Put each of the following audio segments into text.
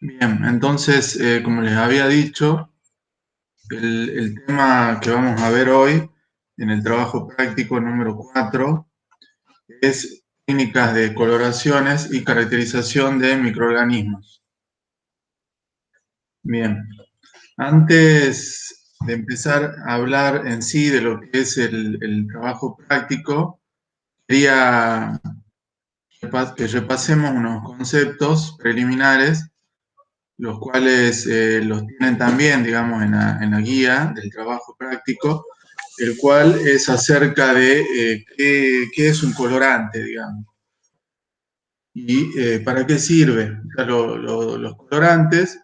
Bien, entonces, como les había dicho, el tema que vamos a ver hoy en el trabajo práctico número 4 es técnicas de coloraciones y caracterización de microorganismos. Bien, antes de empezar a hablar en sí de lo que es el trabajo práctico, quería que repasemos unos conceptos preliminares los cuales los tienen también, digamos, en la guía del trabajo práctico, el cual es acerca de qué es un colorante, digamos, y para qué sirve. O sea, los colorantes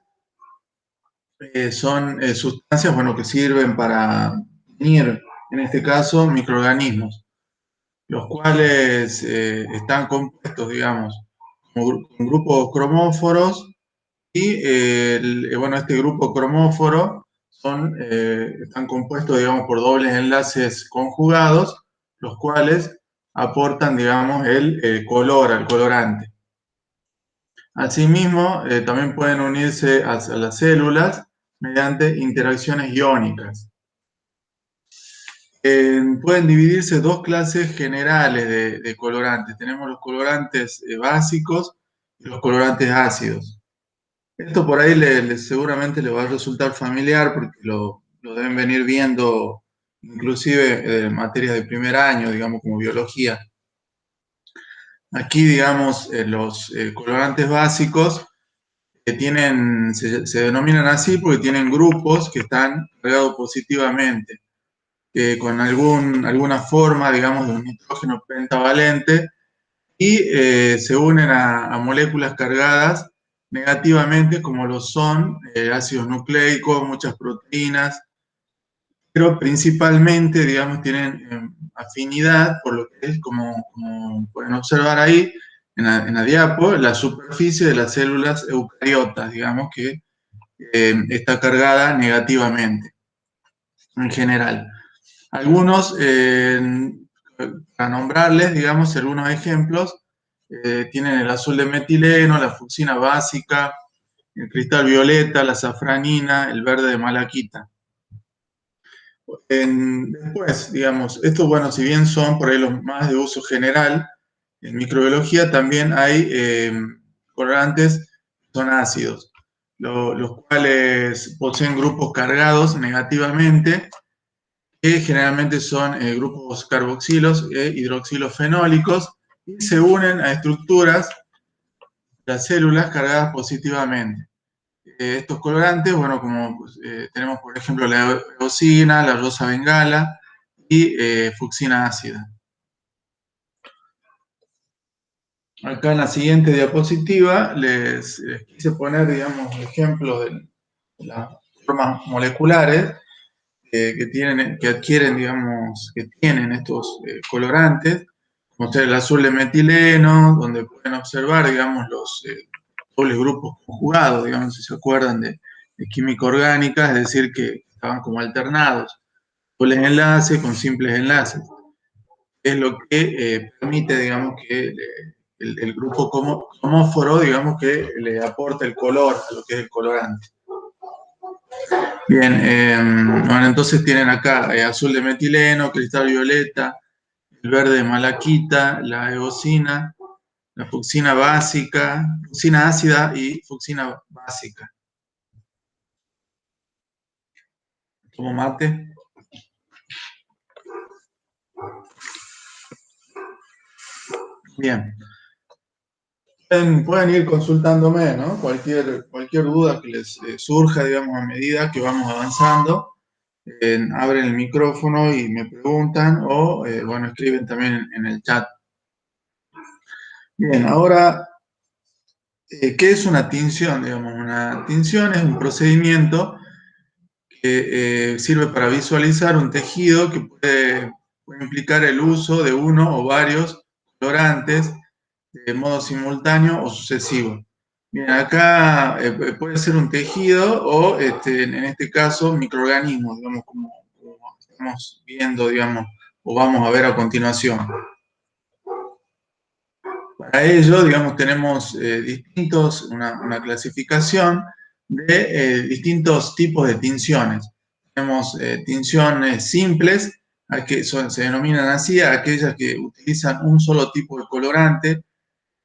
son sustancias, bueno, que sirven para unir, en este caso, microorganismos, los cuales están compuestos, digamos, con grupos cromóforos. Y bueno, este grupo cromóforo están compuestos, digamos, por dobles enlaces conjugados, los cuales aportan, digamos, el color al colorante. Asimismo, también pueden unirse a las células mediante interacciones iónicas. Pueden dividirse dos clases generales de colorantes. Tenemos los colorantes básicos y los colorantes ácidos. Esto por ahí seguramente le va a resultar familiar porque lo deben venir viendo inclusive en materias de primer año, digamos como biología. Aquí, digamos, los colorantes básicos se denominan así porque tienen grupos que están cargados positivamente, con alguna forma, digamos, de un nitrógeno pentavalente y se unen a moléculas cargadas negativamente, como lo son ácidos nucleicos, muchas proteínas, pero principalmente, digamos, tienen afinidad por lo que es, como pueden observar ahí en la diapo, la superficie de las células eucariotas, digamos, que está cargada negativamente en general. Algunos, para nombrarles, digamos, algunos ejemplos, tienen el azul de metileno, la fucsina básica, el cristal violeta, la safranina, el verde de malaquita. Después, digamos, estos, bueno, si bien son por ahí los más de uso general, en microbiología también hay colorantes que son ácidos, los cuales poseen grupos cargados negativamente que generalmente son grupos carboxilos e hidroxilos fenólicos y se unen a estructuras de las células cargadas positivamente. Estos colorantes, bueno, como pues, tenemos por ejemplo la eosina, la rosa bengala y fucsina ácida. Acá en la siguiente diapositiva les quise poner, digamos, ejemplos de las formas moleculares que adquieren, digamos, que tienen estos colorantes, como ser el azul de metileno, donde pueden observar, digamos, los dobles grupos conjugados, digamos, si se acuerdan de química orgánica, es decir, que estaban como alternados, dobles enlaces con simples enlaces. Es lo que permite, digamos, que el grupo cromóforo, digamos, que le aporta el color a lo que es el colorante. Bien, bueno, entonces tienen acá azul de metileno, cristal violeta, el verde de malaquita, la eosina, la fucsina básica, fucsina ácida y fucsina básica. ¿Tomo mate? Bien. Pueden ir consultándome, ¿no? Cualquier duda que les surja, digamos, a medida que vamos avanzando, abren el micrófono y me preguntan o, bueno, escriben también en el chat. Bien, ahora, ¿qué es una tinción? Digamos, una tinción es un procedimiento que sirve para visualizar un tejido que puede implicar el uso de uno o varios colorantes de modo simultáneo o sucesivo. Bien, acá puede ser un tejido o, en este caso, microorganismos, digamos, como estamos viendo, digamos, o vamos a ver a continuación. Para ello, digamos, tenemos una clasificación de distintos tipos de tinciones. Tenemos tinciones simples, se denominan así, aquellas que utilizan un solo tipo de colorante,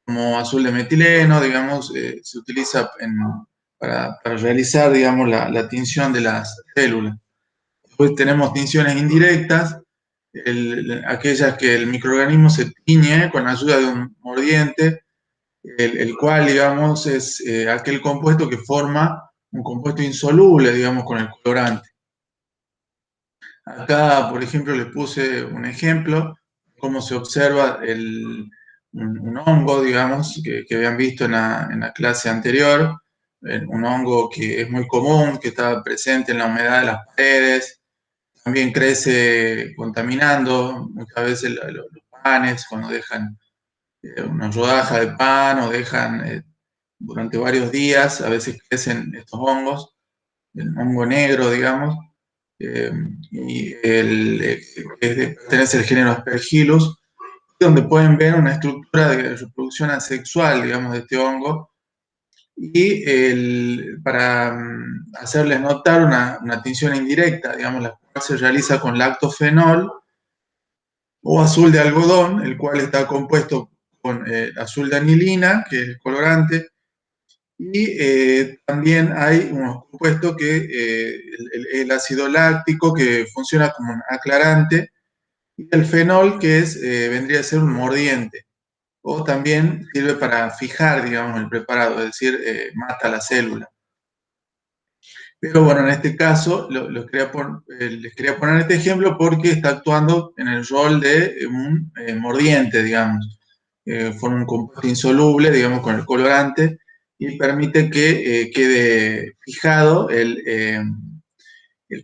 como azul de metileno, digamos, se utiliza para realizar, digamos, la tinción de las células. Después tenemos tinciones indirectas, aquellas que el microorganismo se tiñe con la ayuda de un mordiente, el cual, digamos, es aquel compuesto que forma un compuesto insoluble, digamos, con el colorante. Acá, por ejemplo, les puse un ejemplo, cómo se observa un hongo, digamos, que habían visto en la clase anterior, un hongo que es muy común, que está presente en la humedad de las paredes, también crece contaminando, muchas veces los panes, cuando dejan una rodaja de pan o dejan durante varios días, a veces crecen estos hongos, el hongo negro, digamos, eh, y pertenece al género Aspergillus, donde pueden ver una estructura de reproducción asexual, digamos, de este hongo, y para hacerles notar una tinción indirecta, digamos, la cual se realiza con lactofenol o azul de algodón, el cual está compuesto con azul de anilina, que es el colorante, y también hay unos compuestos que el ácido láctico, que funciona como un aclarante, y el fenol, vendría a ser un mordiente, o también sirve para fijar, digamos, el preparado, es decir, mata la célula. Pero bueno, en este caso les quería poner este ejemplo porque está actuando en el rol de un mordiente, digamos. Forma un compuesto insoluble, digamos, con el colorante y permite que quede fijado el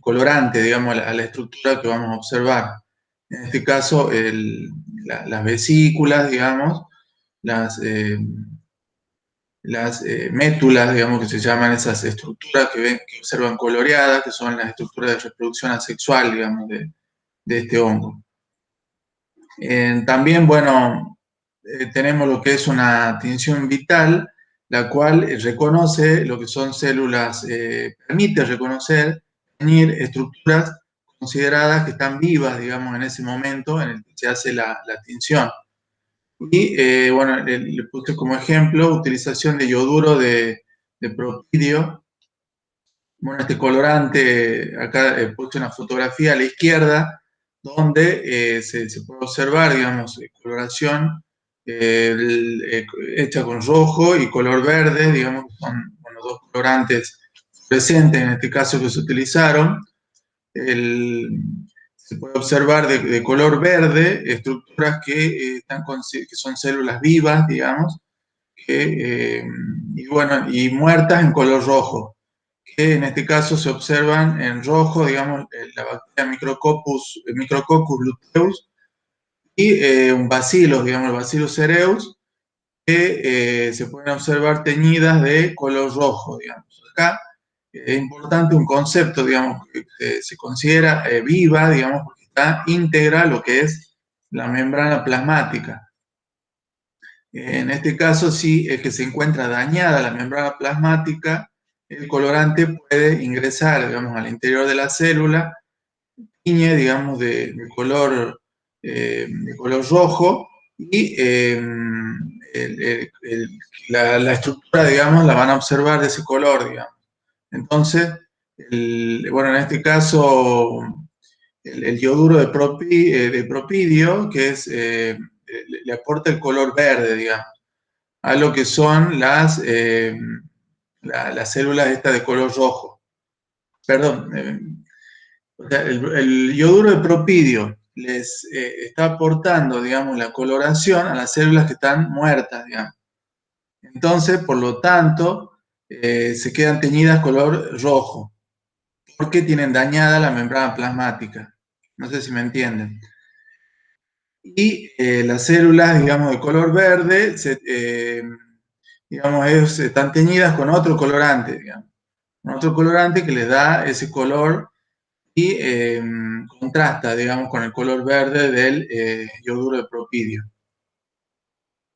colorante, digamos, a la estructura que vamos a observar. En este caso, las vesículas, digamos, las, eh, las métulas, digamos, que se llaman esas estructuras que observan coloreadas, que son las estructuras de reproducción asexual, digamos, de este hongo. También, bueno, tenemos lo que es una tinción vital, la cual reconoce lo que son células, permite reconocer, teñir estructuras consideradas que están vivas, digamos, en ese momento en el que se hace la tinción. Y bueno, le puse como ejemplo utilización de yoduro de propidio. Bueno, este colorante, acá puse una fotografía a la izquierda, donde se puede observar, digamos, coloración hecha con rojo y color verde, digamos, son los dos colorantes presentes en este caso que se utilizaron. El, Se puede observar de color verde estructuras que son células vivas, digamos, y bueno, y muertas en color rojo, que en este caso se observan en rojo, digamos, la bacteria Micrococcus luteus y un bacillus, digamos, el Bacillus cereus, que se pueden observar teñidas de color rojo, digamos. Acá es importante un concepto, digamos, que se considera viva, digamos, porque está íntegra lo que es la membrana plasmática. En este caso, si es que se encuentra dañada la membrana plasmática, el colorante puede ingresar, digamos, al interior de la célula, tiñe, digamos, de color rojo y la estructura, digamos, la van a observar de ese color, digamos. Entonces, bueno, en este caso, el yoduro de propidio, le aporta el color verde, digamos, a lo que son las células estas de color rojo. Perdón, o sea, el yoduro de propidio les está aportando, digamos, la coloración a las células que están muertas, digamos. Entonces, por lo tanto, se quedan teñidas color rojo, porque tienen dañada la membrana plasmática. No sé si me entienden. Y las células, digamos, de color verde, digamos, están teñidas con otro colorante, digamos. Con otro colorante que les da ese color y contrasta, digamos, con el color verde del yoduro de propidio.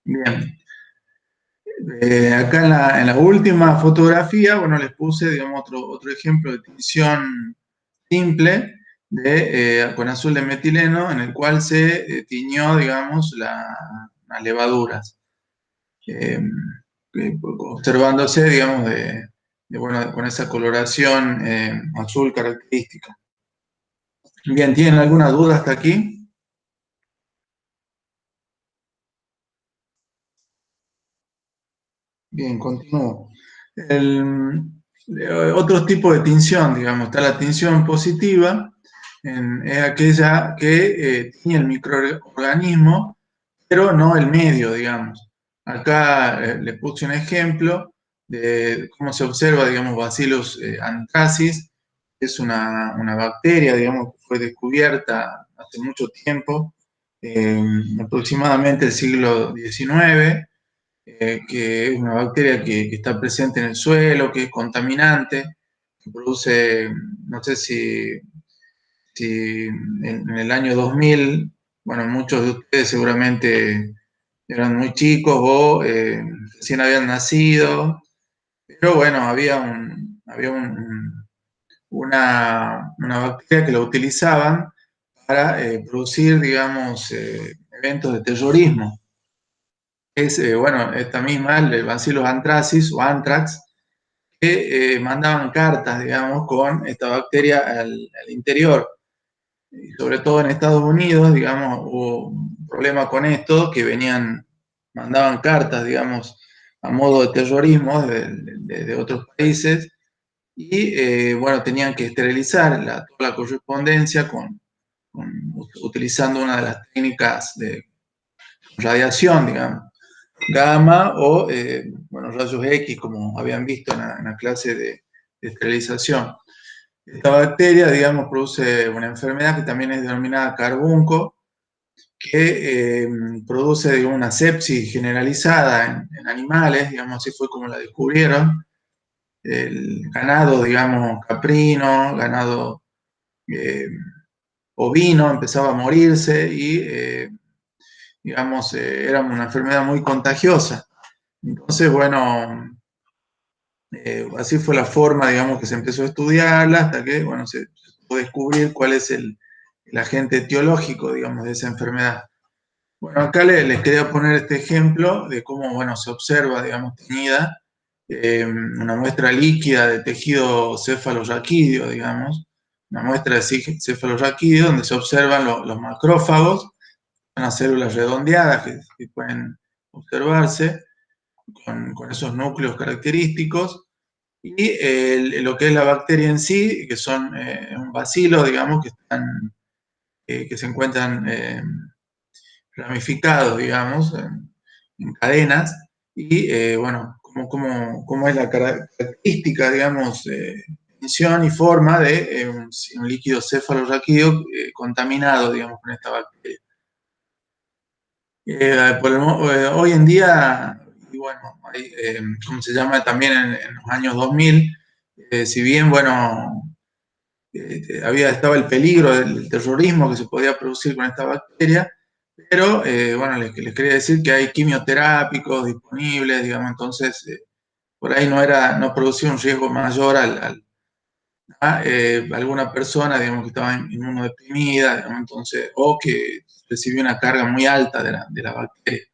Bien. Acá en la última fotografía, bueno, les puse, digamos, otro ejemplo de tinción simple con azul de metileno, en el cual se tiñó, digamos, las levaduras, eh, observándose, digamos, bueno, con esa coloración azul característica. Bien, ¿tienen alguna duda hasta aquí? Bien, continúo. El, Otro tipo de tinción, digamos, está la tinción positiva, es aquella que tiñe el microorganismo, pero no el medio, digamos. Acá le puse un ejemplo de cómo se observa, digamos, Bacillus anthracis, que es una bacteria, digamos, que fue descubierta hace mucho tiempo, eh, aproximadamente el siglo XIX, que es una bacteria que está presente en el suelo, que es contaminante, que produce, no sé si en el año 2000, bueno, muchos de ustedes seguramente eran muy chicos o recién habían nacido, pero bueno, una bacteria que la utilizaban para producir, digamos, eventos de terrorismo. Es, bueno, esta misma, el Bacillus anthracis o anthrax, que mandaban cartas, digamos, con esta bacteria al interior. Y sobre todo en Estados Unidos, digamos, hubo un problema con esto, que mandaban cartas, digamos, a modo de terrorismo de otros países, y bueno, tenían que esterilizar toda la correspondencia utilizando una de las técnicas de radiación, digamos, gamma o, bueno, rayos X, como habían visto en la clase de esterilización. Esta bacteria, digamos, produce una enfermedad que también es denominada carbunco, que produce, digamos, una sepsis generalizada en animales, digamos, así fue como la descubrieron. El ganado, digamos, caprino, ganado eh, ovino empezaba a morirse y, digamos, era una enfermedad muy contagiosa. Entonces, bueno, así fue la forma, digamos, que se empezó a estudiarla hasta que, bueno, se pudo descubrir cuál es el agente etiológico, digamos, de esa enfermedad. Bueno, acá les quería poner este ejemplo de cómo, bueno, se observa, digamos, teñida una muestra líquida de tejido cefalorraquídeo, digamos, una muestra de cefalorraquídeo donde se observan los macrófagos, unas células redondeadas que pueden observarse con esos núcleos característicos, y lo que es la bacteria en sí, que son un bacilo, digamos, que se encuentran ramificados, digamos, en cadenas, y bueno, cómo es la característica, digamos, emisión y forma de un líquido cefalorraquídeo contaminado, digamos, con esta bacteria. Hoy en día, y bueno, como se llama también en los años 2000, si bien, bueno, estaba el peligro del terrorismo que se podía producir con esta bacteria, pero bueno, les quería decir que hay quimioterápicos disponibles, digamos, entonces por ahí no producía un riesgo mayor a alguna persona, digamos, que estaba inmunodeprimida, digamos, entonces, o que recibió una carga muy alta de la bacteria.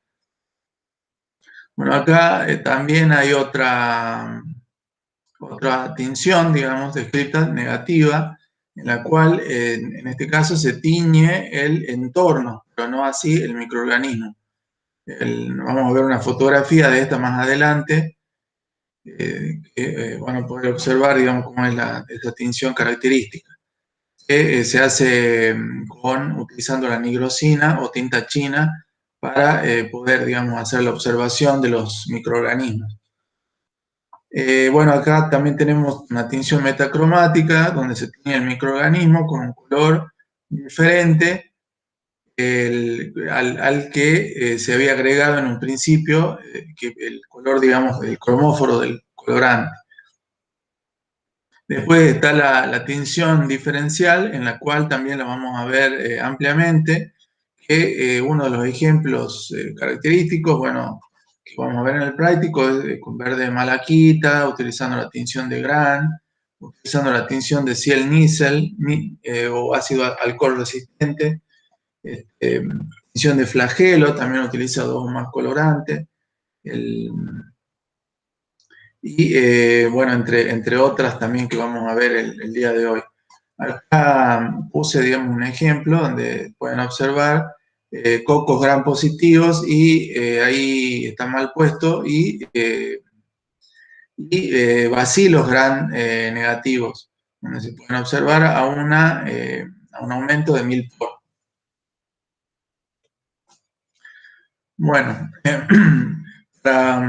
Bueno, acá también hay otra tinción, digamos, descrita negativa, en la cual en este caso se tiñe el entorno, pero no así el microorganismo. Vamos a ver una fotografía de esta más adelante, que van a poder observar, digamos, cómo es esta tinción característica, que se hace utilizando la nigrosina o tinta china para poder, digamos, hacer la observación de los microorganismos. Bueno, acá también tenemos una tinción metacromática, donde se tiene el microorganismo con un color diferente al que se había agregado en un principio, que el color, digamos, del cromóforo del colorante. Después está la tinción diferencial, en la cual también la vamos a ver ampliamente, que uno de los ejemplos característicos, bueno, que vamos a ver en el práctico es con verde malaquita, utilizando la tinción de Gran, utilizando la tinción de Ciel-Niesel o ácido alcohol resistente, tinción de flagelo, también utiliza dos o más colorantes, bueno, entre otras también que vamos a ver el día de hoy. Acá puse, digamos, un ejemplo donde pueden observar cocos gram positivos y ahí está mal puesto, y bacilos gram negativos, donde se pueden observar a un aumento de 1000 por. Bueno, para,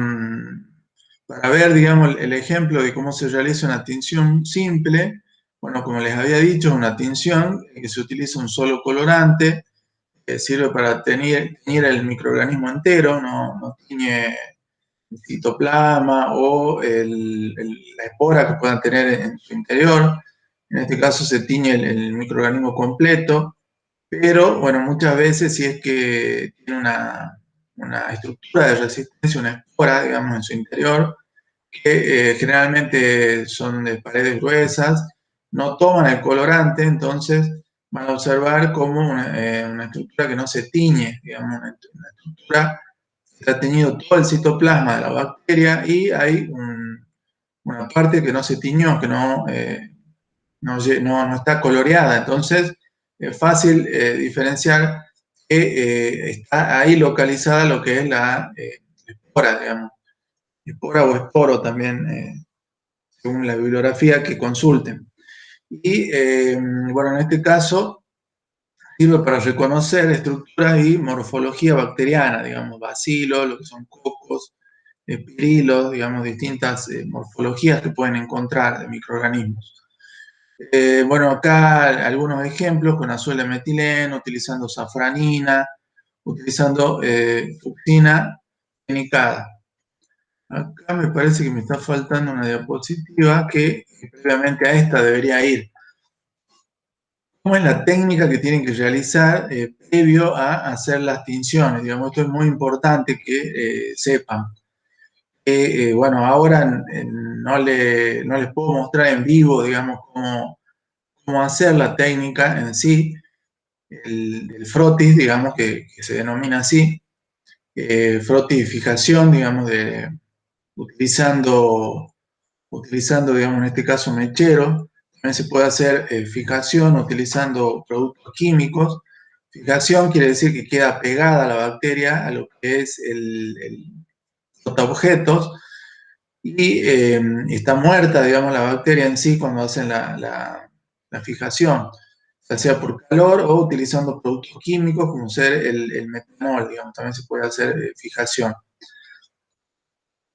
para ver, digamos, el ejemplo de cómo se realiza una tinción simple, bueno, como les había dicho, es una tinción que se utiliza un solo colorante, que sirve para teñir el microorganismo entero, no tiñe el citoplasma o la espora que puedan tener en su interior. En este caso se tiñe el microorganismo completo, pero bueno, muchas veces si es que tiene una estructura de resistencia, una espora, digamos, en su interior, que generalmente son de paredes gruesas, no toman el colorante, entonces van a observar como una estructura que no se tiñe, digamos, una estructura que está teñido todo el citoplasma de la bacteria y hay una parte que no se tiñó, que no está coloreada, entonces es fácil diferenciar que está ahí localizada lo que es la espora, digamos, espora o esporo también, según la bibliografía que consulten. Y bueno, en este caso sirve para reconocer estructuras y morfología bacteriana, digamos, bacilos, lo que son cocos, pirilos, digamos, distintas morfologías que pueden encontrar de microorganismos. Bueno, acá algunos ejemplos con azul de metileno, utilizando safranina, utilizando fucsina fenicada. Acá me parece que me está faltando una diapositiva que previamente a esta debería ir. ¿Cómo es la técnica que tienen que realizar previo a hacer las tinciones? Digamos, esto es muy importante que sepan. Bueno, ahora no les puedo mostrar en vivo, digamos, cómo hacer la técnica en sí, el frotis, digamos, que se denomina así, frotificación, digamos, utilizando, digamos, en este caso mechero. También se puede hacer fijación utilizando productos químicos. Fijación quiere decir que queda pegada la bacteria a lo que es el objetos y está muerta, digamos, la bacteria en sí cuando hacen la fijación, ya sea por calor o utilizando productos químicos como ser el metanol, digamos, también se puede hacer fijación.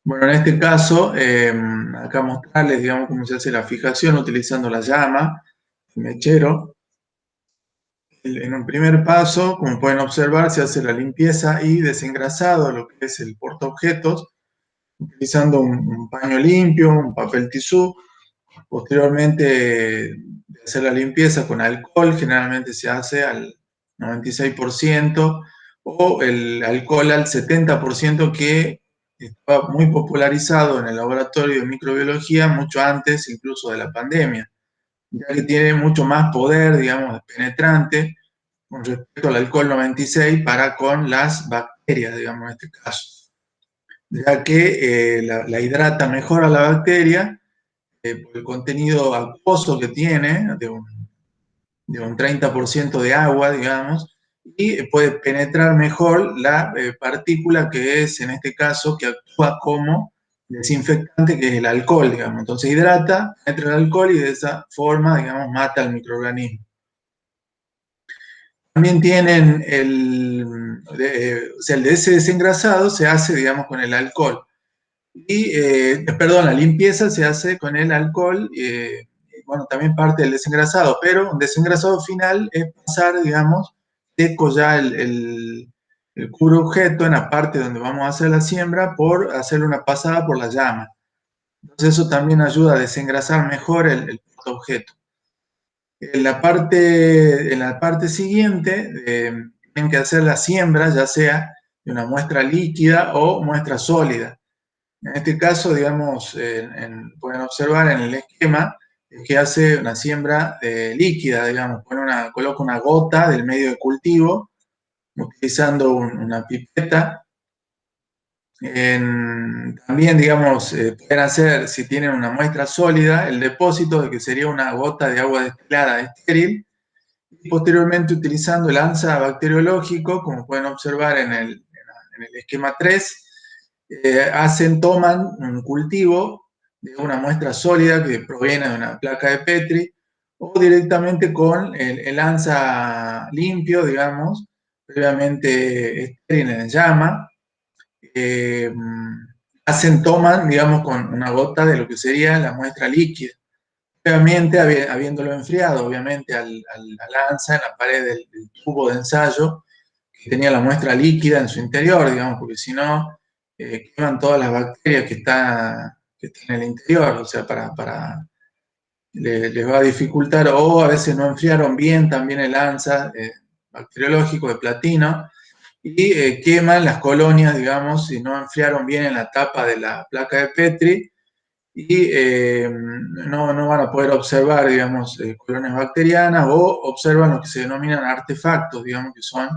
Bueno, en este caso, acá mostrarles, digamos, cómo se hace la fijación utilizando la llama, el mechero. En un primer paso, como pueden observar, se hace la limpieza y desengrasado de lo que es el portaobjetos, utilizando un paño limpio, un papel tisú. Posteriormente de hacer la limpieza con alcohol, generalmente se hace al 96% o el alcohol al 70% que estaba muy popularizado en el laboratorio de microbiología mucho antes incluso de la pandemia, ya que tiene mucho más poder, digamos, penetrante con respecto al alcohol 96 para con las bacterias, digamos, en este caso, ya que la hidrata mejor a la bacteria por el contenido acuoso que tiene, de un 30% de agua, digamos, y puede penetrar mejor la partícula que es, en este caso, que actúa como desinfectante, que es el alcohol, digamos. Entonces hidrata, penetra el alcohol y de esa forma, digamos, mata al microorganismo. También tienen o sea, el de ese desengrasado se hace, digamos, con el alcohol. Y, perdón, la limpieza se hace con el alcohol, bueno, también parte del desengrasado, pero un desengrasado final es pasar, digamos, seco ya el cubre objeto en la parte donde vamos a hacer la siembra por hacerle una pasada por la llama. Entonces eso también ayuda a desengrasar mejor el objeto. En la parte siguiente tienen que hacer la siembra, ya sea de una muestra líquida o muestra sólida. En este caso, digamos, pueden observar en el esquema que hace una siembra líquida, digamos, coloca una gota del medio de cultivo utilizando una pipeta. También, digamos, pueden hacer, si tienen una muestra sólida, el depósito de que sería una gota de agua destilada estéril, y posteriormente utilizando el ANSA bacteriológico, como pueden observar en el esquema 3, toman un cultivo de una muestra sólida que proviene de una placa de Petri, o directamente con el ANSA limpio, digamos, previamente estéril en llama, eh, toman, digamos, con una gota de lo que sería la muestra líquida. Obviamente, habiéndolo enfriado, obviamente, al ANSA en la pared del tubo de ensayo, que tenía la muestra líquida en su interior, digamos, porque si no, queman todas las bacterias que están en el interior, o sea, les va a dificultar, o a veces no enfriaron bien también el ANSA bacteriológico de platino, y queman las colonias, digamos, si no enfriaron bien en la tapa de la placa de Petri, y no van a poder observar, digamos, colonias bacterianas, o observan lo que se denominan artefactos, digamos, que son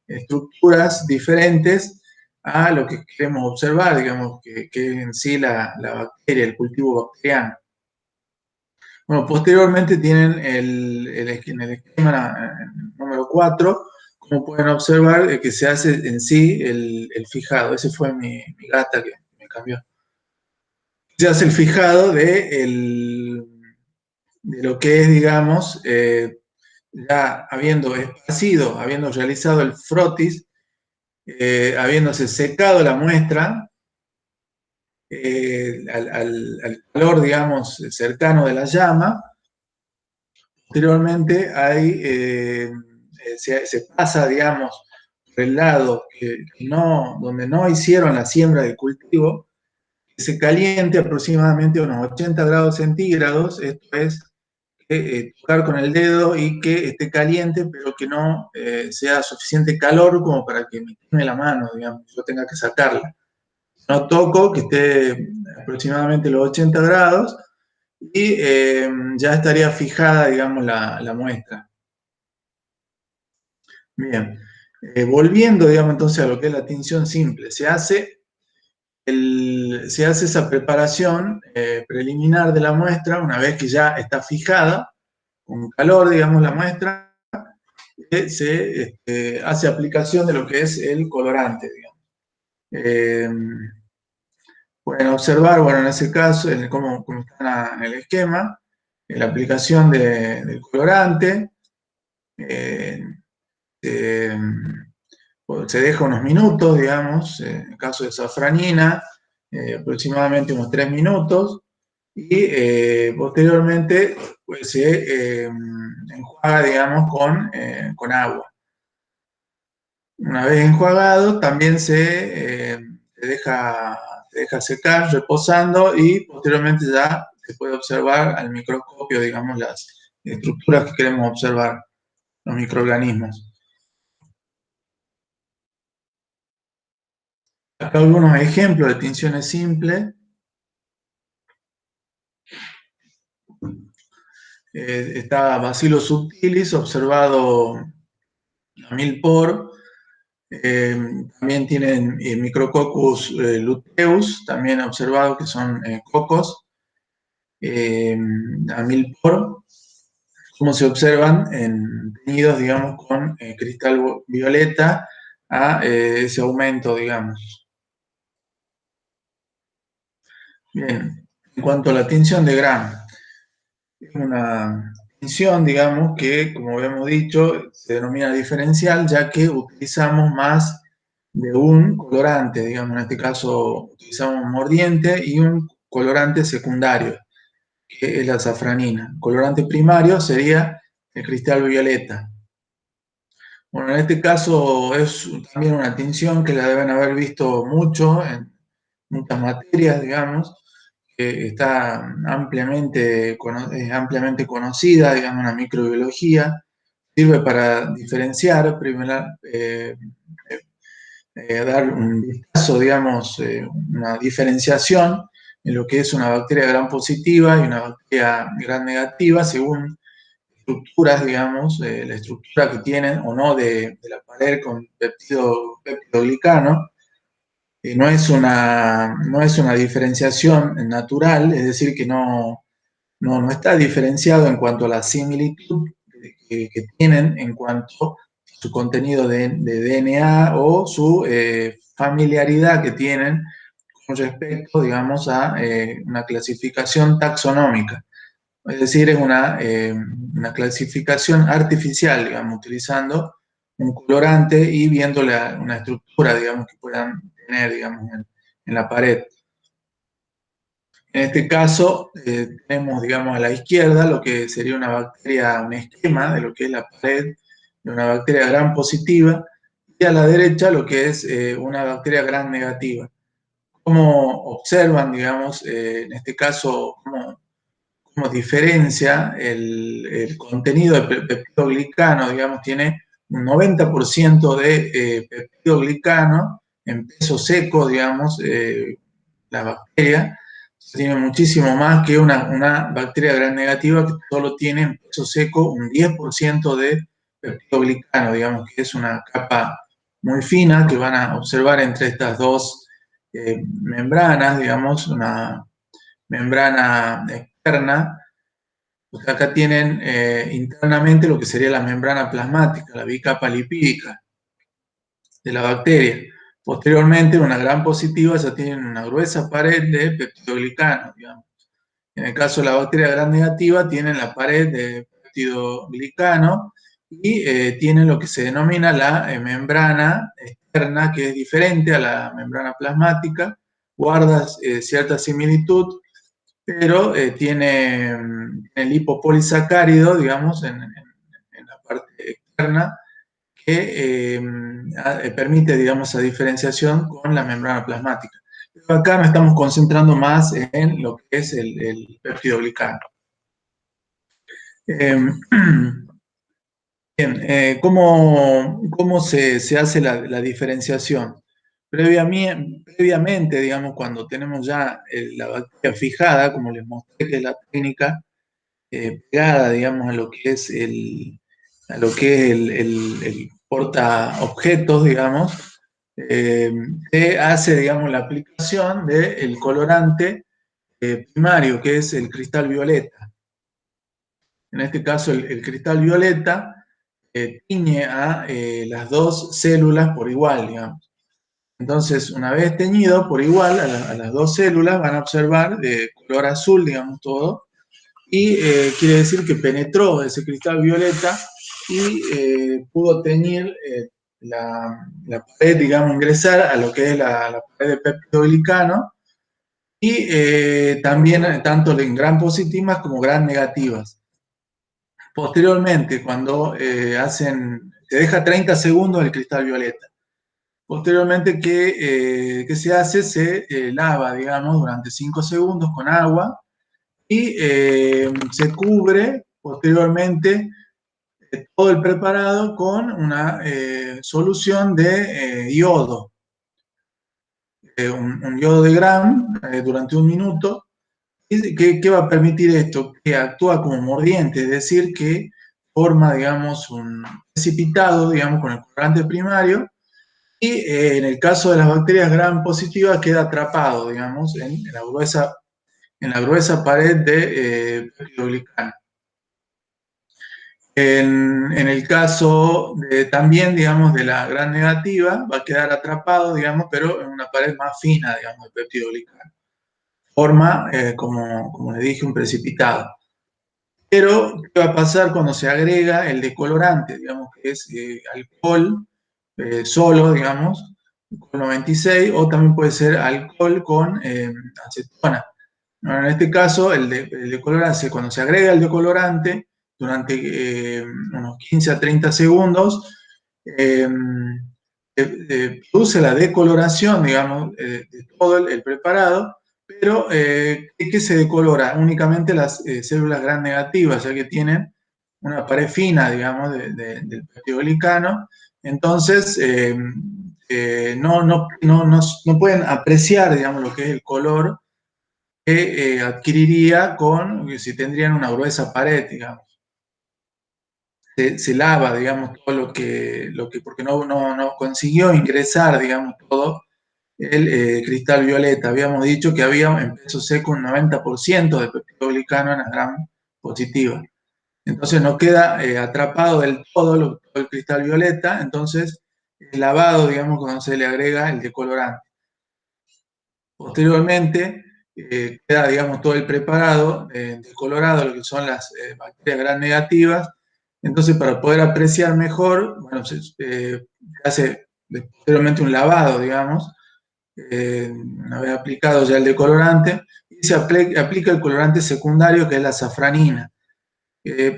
estructuras diferentes a lo que queremos observar, digamos, que en sí la bacteria, el cultivo bacteriano. Bueno, posteriormente tienen en el esquema número 4, como pueden observar, que se hace en sí el fijado. Ese fue mi gata que me cambió. Se hace el fijado de lo que es, digamos, ya habiendo esparcido, habiendo realizado el frotis, habiéndose secado la muestra, al calor, digamos, cercano de la llama. Posteriormente se pasa, digamos, por el lado donde no hicieron la siembra del cultivo, que se caliente aproximadamente a unos 80 grados centígrados. Esto es tocar con el dedo y que esté caliente, pero que no sea suficiente calor como para que me queme la mano, digamos, yo tenga que sacarla. No toco, que esté aproximadamente los 80 grados, y ya estaría fijada, digamos, la muestra. Bien, volviendo, digamos, entonces a lo que es la tinción simple, se hace esa preparación preliminar de la muestra una vez que ya está fijada, con calor, digamos, la muestra, se hace aplicación de lo que es el colorante, digamos. Eh, Pueden observar, bueno, en ese caso, cómo está en el esquema, la aplicación del colorante. eh, eh, Se deja unos minutos, digamos, en el caso de safranina, aproximadamente unos 3 minutos, y posteriormente pues, se enjuaga, digamos, con agua. Una vez enjuagado, también se deja secar, reposando, y posteriormente ya se puede observar al microscopio, digamos, las estructuras que queremos observar, los microorganismos. Acá algunos ejemplos de tinciones simples. Está Bacillus subtilis, observado a 1000 por. También tienen Micrococcus luteus, también observado que son cocos, a 1000 por. Como se observan en teñidos, digamos, con cristal violeta a ese aumento, digamos. Bien, en cuanto a la tinción de Gram, es una tinción, digamos, que, como habíamos dicho, se denomina diferencial, ya que utilizamos más de un colorante, digamos, en este caso utilizamos un mordiente y un colorante secundario, que es la safranina. El colorante primario sería el cristal violeta. Bueno, en este caso es también una tinción que la deben haber visto mucho en muchas materias, digamos, que es ampliamente conocida, digamos, en la microbiología. sirve para diferenciar, primero, dar un vistazo, digamos, una diferenciación en lo que es una bacteria gram positiva y una bacteria gram negativa, según estructuras, digamos, la estructura que tienen o no de la pared con peptidoglicano. No es una diferenciación natural, es decir, que no está diferenciado en cuanto a la similitud que tienen en cuanto a su contenido de DNA o su familiaridad que tienen con respecto, digamos, a una clasificación taxonómica. Es decir, es una clasificación artificial, digamos, utilizando un colorante y viendo una estructura, digamos, que puedan tener, digamos, en la pared. En este caso, tenemos, digamos, a la izquierda lo que sería una bacteria, un esquema de lo que es la pared de una bacteria gram positiva, y a la derecha lo que es una bacteria gram negativa. ¿Cómo observan, digamos, en este caso, cómo diferencia el contenido de peptidoglicano? Digamos, tiene un 90% de peptidoglicano en peso seco, digamos, la bacteria tiene muchísimo más que una bacteria gram negativa que solo tiene en peso seco un 10% de peptidoglicano, digamos que es una capa muy fina que van a observar entre estas dos membranas, digamos, una membrana externa. O sea, acá tienen internamente lo que sería la membrana plasmática, la bicapa lipídica de la bacteria. Posteriormente, una gram positiva ya tienen una gruesa pared de peptidoglicano, digamos. En el caso de la bacteria gram negativa, tienen la pared de peptidoglicano y tienen lo que se denomina la membrana externa, que es diferente a la membrana plasmática, guarda cierta similitud, pero tiene el lipopolisacárido, digamos, en la parte externa, que permite, digamos, esa diferenciación con la membrana plasmática. Pero acá nos estamos concentrando más en lo que es el peptidoglicano. Bien, ¿cómo se hace la diferenciación? Previamente, digamos, cuando tenemos ya la bacteria fijada, como les mostré que es la técnica, pegada, digamos, a lo que es el portaobjetos, digamos, se hace, digamos, la aplicación del colorante primario, que es el cristal violeta. En este caso, el cristal violeta tiñe a las dos células por igual, digamos. Entonces, una vez teñido por igual a las dos células, van a observar de color azul, digamos, todo, y quiere decir que penetró ese cristal violeta y pudo teñir la pared, digamos, ingresar a lo que es la pared de peptidoglicano, y también tanto en gram positivas como gram negativas. Posteriormente, cuando se deja 30 segundos el cristal violeta. Posteriormente, ¿qué se hace? Se lava, digamos, durante 5 segundos con agua, y se cubre posteriormente todo el preparado con una solución de yodo, un yodo de Gram durante un minuto. ¿Qué va a permitir esto? Que actúa como mordiente, es decir, que forma, digamos, un precipitado, digamos, con el colorante primario, y en el caso de las bacterias Gram positivas queda atrapado, digamos, en la gruesa pared de peptidoglicano. En el caso también, digamos, de la gram negativa, va a quedar atrapado, digamos, pero en una pared más fina, digamos, de peptidoglicano. Forma, como les dije, un precipitado. Pero, ¿qué va a pasar cuando se agrega el decolorante? Digamos que es alcohol solo, digamos, alcohol 96, o también puede ser alcohol con acetona. Bueno, en este caso, el decolorante, cuando se agrega el decolorante, durante unos 15 a 30 segundos, produce la decoloración, digamos, de todo el preparado, pero ¿qué se decolora? Únicamente las células gram negativas, ya que tienen una pared fina, digamos, del peptidoglicano. Entonces, no pueden apreciar, digamos, lo que es el color que adquiriría si tendrían una gruesa pared, digamos. Se lava, digamos, todo porque no consiguió ingresar, digamos, todo el cristal violeta. Habíamos dicho que había en peso seco un 90% de peptidoglicano en la gram positiva. Entonces no queda atrapado del todo todo el cristal violeta, entonces es lavado, digamos, cuando se le agrega el decolorante. Posteriormente queda, digamos, todo el preparado decolorado, lo que son las bacterias gram negativas. Entonces, para poder apreciar mejor, bueno, se hace posteriormente un lavado, digamos, una vez aplicado ya el decolorante, y se aplica el colorante secundario, que es la safranina,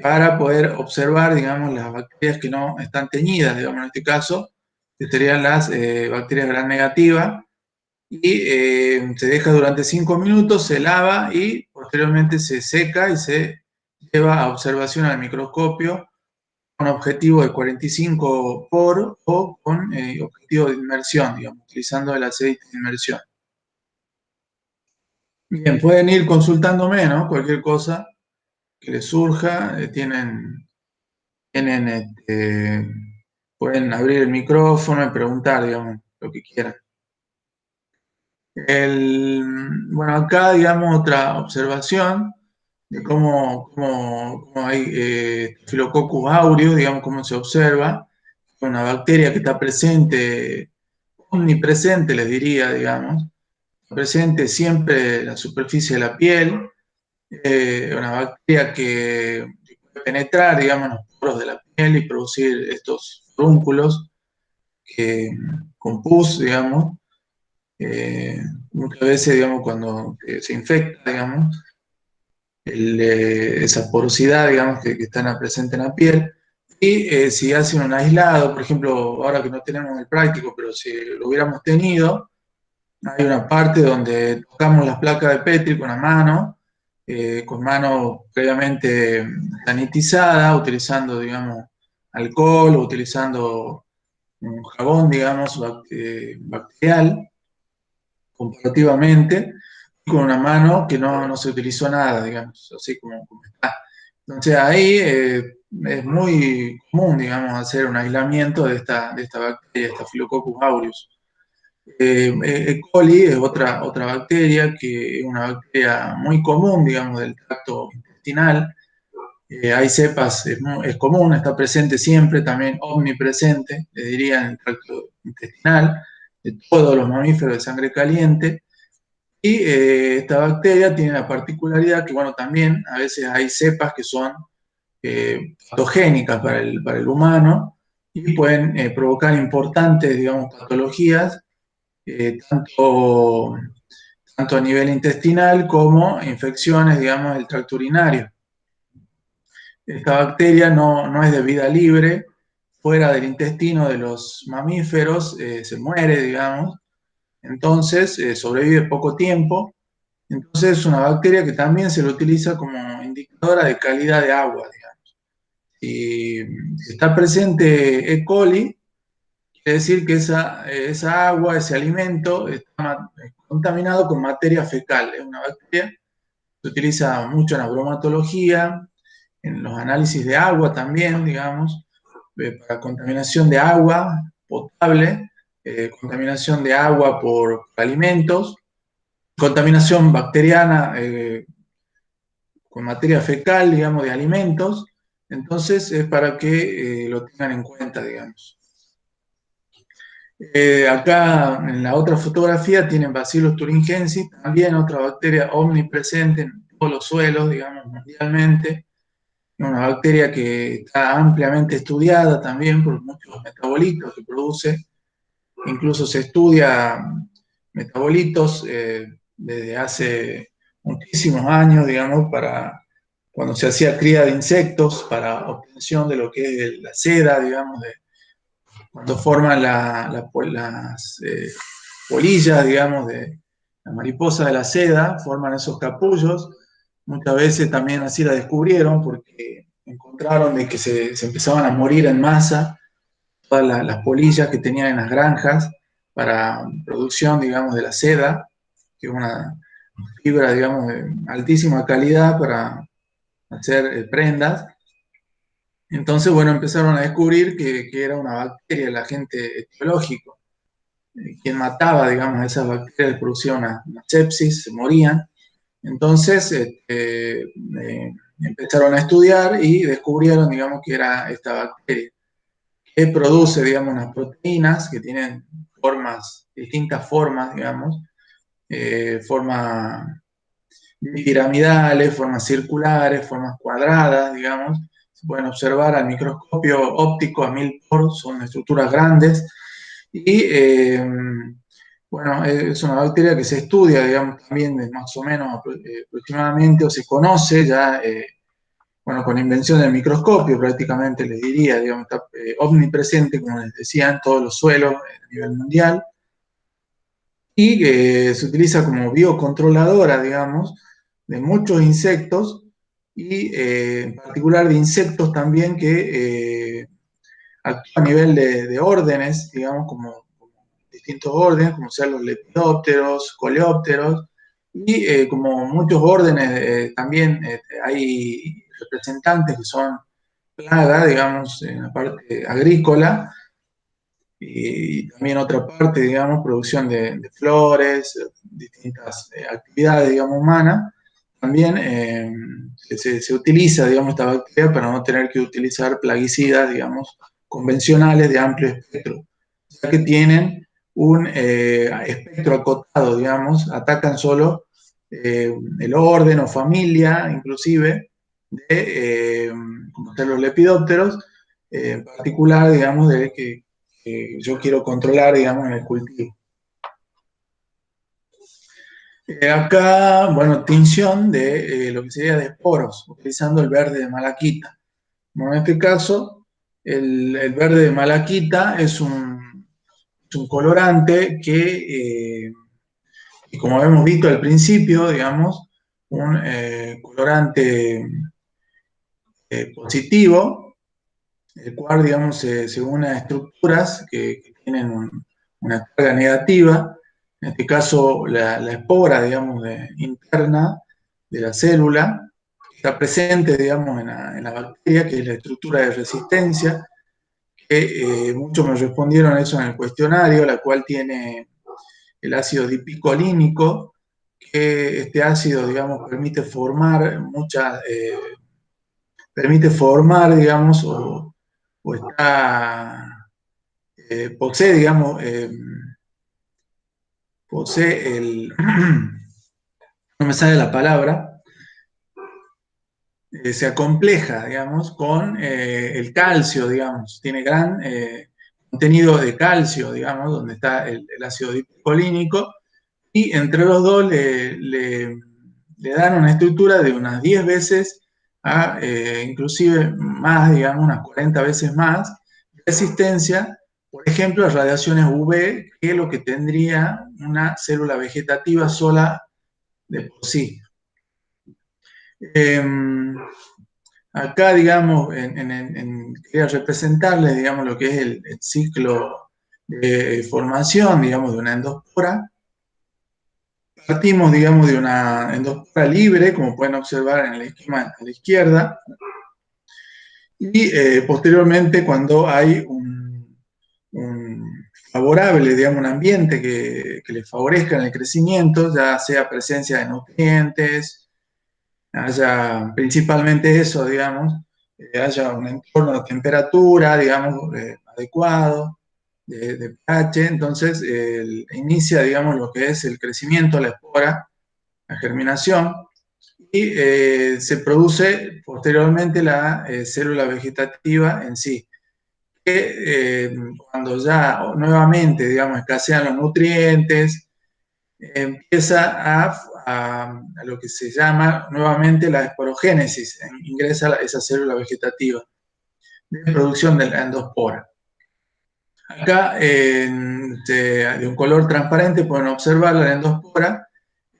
para poder observar, digamos, las bacterias que no están teñidas, digamos, en este caso, que serían las bacterias gram negativas, y se deja durante 5 minutos, se lava y posteriormente se seca y se lleva a observación al microscopio con objetivo de 45 por o con objetivo de inmersión, digamos, utilizando el aceite de inmersión. Bien, pueden ir consultándome, ¿no? Cualquier cosa que les surja, pueden abrir el micrófono y preguntar, digamos, lo que quieran. Bueno, acá, digamos, otra observación de cómo hay Staphylococcus aureus, digamos, cómo se observa, una bacteria que está presente, omnipresente, les diría, digamos, presente siempre en la superficie de la piel, una bacteria que puede penetrar, digamos, en los poros de la piel y producir estos furúnculos con pus, digamos. Muchas veces, digamos, cuando se infecta, digamos, esa porosidad, digamos, que está presente en la piel. Y si hacen un aislado, por ejemplo, ahora que no tenemos el práctico, pero si lo hubiéramos tenido, hay una parte donde tocamos las placas de Petri con mano previamente sanitizada, utilizando, digamos, alcohol o utilizando un jabón, digamos, bacterial, comparativamente, con una mano que no se utilizó nada, digamos, así como está. Entonces ahí es muy común, digamos, hacer un aislamiento de esta bacteria, Staphylococcus aureus. E. coli es otra bacteria que es una bacteria muy común, digamos, del tracto intestinal. Hay cepas, es común, está presente siempre, también omnipresente, le diría, en el tracto intestinal, de todos los mamíferos de sangre caliente. Y esta bacteria tiene la particularidad que, bueno, también a veces hay cepas que son patogénicas para el humano y pueden provocar importantes, digamos, patologías, tanto a nivel intestinal como infecciones, digamos, del tracto urinario. Esta bacteria no es de vida libre, fuera del intestino de los mamíferos, se muere, digamos, entonces sobrevive poco tiempo. Entonces es una bacteria que también se lo utiliza como indicadora de calidad de agua, digamos. Si está presente E. coli, quiere decir que esa agua, ese alimento, está contaminado con materia fecal. Es una bacteria que se utiliza mucho en la bromatología, en los análisis de agua también, digamos, para contaminación de agua potable, contaminación de agua por alimentos, contaminación bacteriana con materia fecal, digamos, de alimentos. Entonces es para que lo tengan en cuenta, digamos. Acá en la otra fotografía tienen Bacillus thuringiensis, también otra bacteria omnipresente en todos los suelos, digamos, mundialmente. Una bacteria que está ampliamente estudiada también por muchos metabolitos que produce. Incluso se estudia metabolitos desde hace muchísimos años, digamos, para cuando se hacía cría de insectos para obtención de lo que es la seda, digamos, cuando forman las polillas, digamos, de la mariposa de la seda, forman esos capullos. Muchas veces también así la descubrieron porque encontraron de que se empezaban a morir en masa todas las polillas que tenían en las granjas para producción, digamos, de la seda, que es una fibra, digamos, de altísima calidad para hacer prendas. Entonces, bueno, empezaron a descubrir que era una bacteria, el agente etiológico, quien mataba, digamos, a esas bacterias, producía una sepsis, se morían. Entonces, empezaron a estudiar y descubrieron, digamos, que era esta bacteria, que produce, digamos, unas proteínas que tienen formas, distintas formas, digamos, formas piramidales, formas circulares, formas cuadradas, digamos. Se pueden observar al microscopio óptico a 1000 por, son estructuras grandes. Y bueno, es una bacteria que se estudia, digamos, también de más o menos aproximadamente, o se conoce ya, bueno, con la invención del microscopio prácticamente les diría, digamos, está omnipresente, como les decía, en todos los suelos a nivel mundial, y que se utiliza como biocontroladora, digamos, de muchos insectos, y en particular de insectos también que actúa a nivel de órdenes, digamos, como distintos órdenes, como sean los lepidópteros, coleópteros, y como muchos órdenes también hay representantes que son plaga, digamos, en la parte agrícola, y también otra parte, digamos, producción de flores, distintas actividades, digamos, humanas. También se utiliza, digamos, esta bacteria para no tener que utilizar plaguicidas, digamos, convencionales de amplio espectro, ya que tienen un espectro acotado, digamos, atacan solo el orden o familia, inclusive, como son los lepidópteros, en particular, digamos, de que yo quiero controlar, digamos, en el cultivo. Acá, bueno, tinción de lo que sería de esporos, utilizando el verde de malaquita. Bueno, en este caso, el verde de malaquita es un colorante que, como hemos visto al principio, digamos, un colorante positivo, el cual, digamos, se une a estructuras que tienen una carga negativa, en este caso la espora, digamos, interna de la célula, está presente, digamos, en la bacteria, que es la estructura de resistencia, que muchos me respondieron eso en el cuestionario, la cual tiene el ácido dipicolínico, que este ácido, digamos, permite formar, digamos, o está, posee, digamos, posee no me sale la palabra, se acompleja, digamos, con el calcio, digamos, tiene gran contenido de calcio, digamos, donde está el ácido dipicolínico, y entre los dos le dan una estructura de unas 10 veces inclusive más, digamos, unas 40 veces más, resistencia, por ejemplo, a radiaciones UV, que es lo que tendría una célula vegetativa sola de por sí. Eh, Acá, digamos, quería representarles, digamos, lo que es el ciclo de formación, digamos, de una endospora. Partimos, digamos, de una endospora libre, como pueden observar en el esquema a la izquierda, y posteriormente, cuando hay un favorable, digamos, un ambiente que le favorezca en el crecimiento, ya sea presencia de nutrientes, haya principalmente eso, digamos, haya un entorno de temperatura, digamos, adecuado, de pH, entonces inicia, digamos, lo que es el crecimiento de la espora, la germinación, y se produce posteriormente la célula vegetativa en sí, que cuando ya nuevamente, digamos, escasean los nutrientes, empieza a lo que se llama nuevamente la esporogénesis, ingresa esa célula vegetativa de producción de la endospora. Acá, de un color transparente, pueden observar la endospora.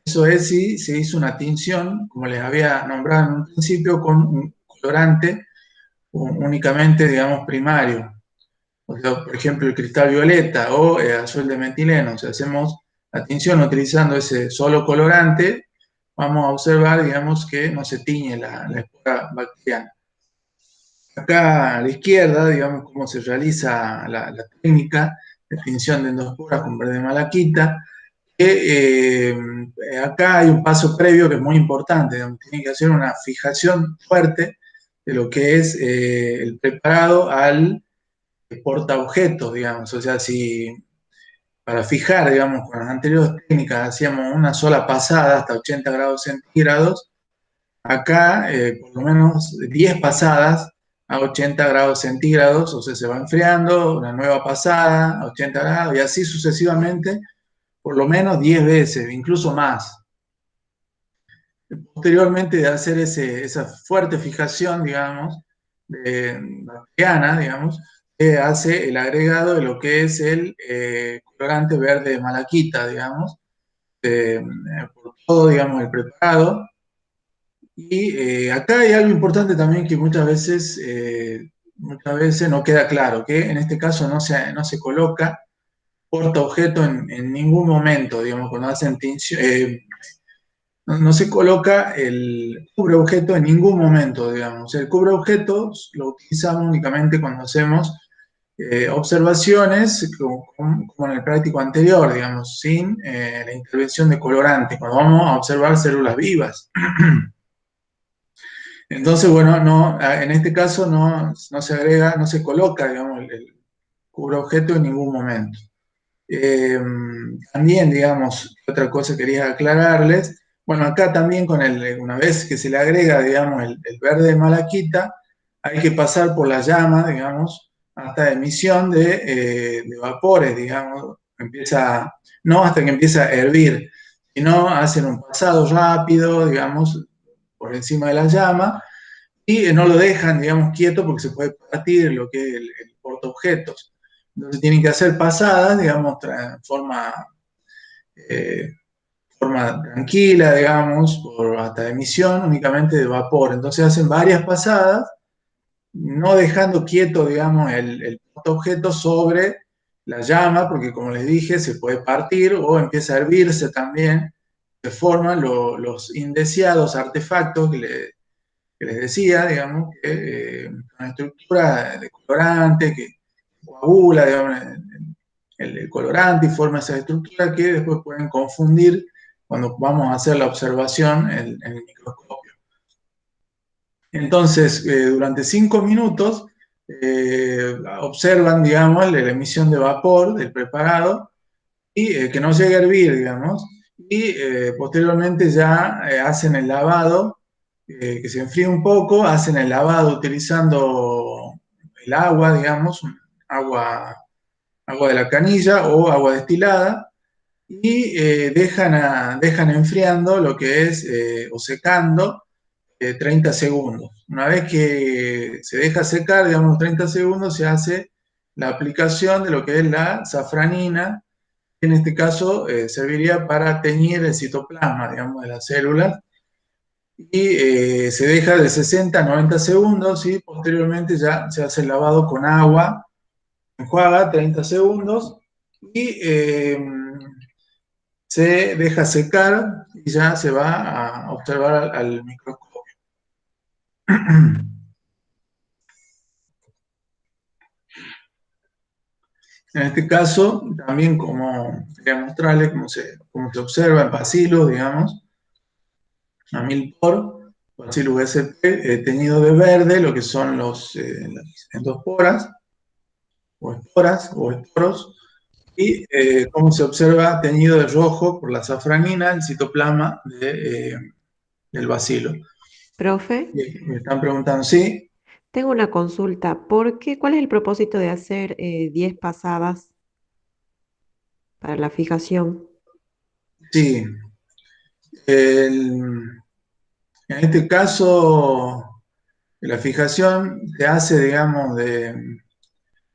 Eso es si se hizo una tinción, como les había nombrado en un principio, con un colorante únicamente, digamos, primario. O sea, por ejemplo, el cristal violeta o azul de metileno. Si hacemos la tinción utilizando ese solo colorante, vamos a observar, digamos, que no se tiñe la espora bacteriana. Acá a la izquierda, digamos, cómo se realiza la técnica de tinción de endosporas con verde malaquita. Que, acá hay un paso previo que es muy importante, digamos, tiene que hacer una fijación fuerte de lo que es el preparado al portaobjetos, digamos. O sea, si para fijar, digamos, con las anteriores técnicas hacíamos una sola pasada hasta 80 grados centígrados, acá por lo menos 10 pasadas a 80 grados centígrados, o sea, se va enfriando, una nueva pasada a 80 grados y así sucesivamente, por lo menos 10 veces, incluso más. Posteriormente de hacer esa fuerte fijación, digamos, bacteriana, digamos, hace el agregado de lo que es el colorante verde de malaquita, digamos, por todo, digamos, el preparado. Y acá hay algo importante también que muchas veces no queda claro, que en este caso no se coloca porta objeto en ningún momento, digamos, cuando hacen tinción, no se coloca el cubre objeto en ningún momento, digamos. El cubre objeto lo utilizamos únicamente cuando hacemos observaciones, como en el práctico anterior, digamos, sin la intervención de colorante, cuando vamos a observar células vivas. Entonces, bueno, en este caso no se agrega, no se coloca, digamos, el cubre objeto en ningún momento. Eh, También, digamos, otra cosa quería aclararles. Bueno, acá también una vez que se le agrega, digamos, el verde de malaquita, hay que pasar por la llama, digamos, hasta emisión de vapores, digamos, no hasta que empieza a hervir, sino hacen un pasado rápido, digamos, por encima de la llama, y no lo dejan, digamos, quieto porque se puede partir lo que es el portaobjetos. Entonces tienen que hacer pasadas, digamos, eh, forma tranquila, digamos, por hasta emisión únicamente de vapor. Entonces hacen varias pasadas, no dejando quieto, digamos, el portaobjeto sobre la llama, porque como les dije, se puede partir o empieza a hervirse también, se forman los indeseados artefactos que les decía, digamos, que una estructura de colorante que coagula, digamos, el colorante y forma esa estructura que después pueden confundir cuando vamos a hacer la observación en el microscopio. Entonces, durante 5 minutos observan, digamos, la emisión de vapor del preparado y que no llegue a hervir, digamos, y posteriormente ya hacen el lavado, que se enfríe un poco, hacen el lavado utilizando el agua, digamos, agua, agua de la canilla o agua destilada, y dejan enfriando lo que es, o secando, 30 segundos. Una vez que se deja secar, digamos, 30 segundos, se hace la aplicación de lo que es la safranina, en este caso serviría para teñir el citoplasma, digamos, de las células, y se deja de 60 a 90 segundos y posteriormente ya se hace el lavado con agua, enjuaga 30 segundos y se deja secar y ya se va a observar al microscopio. En este caso, también como quería mostrarles cómo se observa el bacilo, digamos, a 1000 por, bacillus VSP, teñido de verde, lo que son las endosporas, o esporos, y cómo se observa teñido de rojo por la safranina, el citoplasma del bacilo. Profe, Me están preguntando, sí, tengo una consulta. ¿Cuál es el propósito de hacer 10 pasadas para la fijación? sí. En este caso, la fijación se hace, digamos, de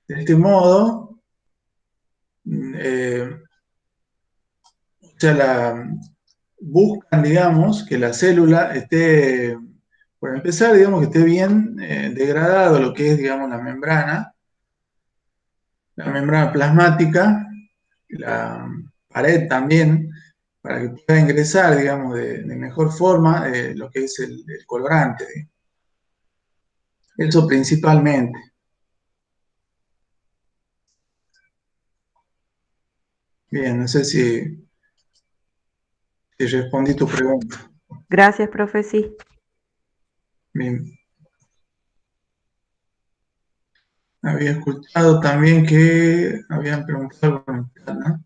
este modo. eh, o sea, buscan, digamos, que la célula esté, Por empezar, digamos que esté bien degradado lo que es, digamos, la membrana plasmática, la pared también, para que pueda ingresar, digamos, de mejor forma lo que es el colorante. Eso principalmente. Bien, no sé si respondí tu pregunta. Gracias, profe, sí. Bien. Había escuchado también que habían preguntado algo en el chat, ¿no?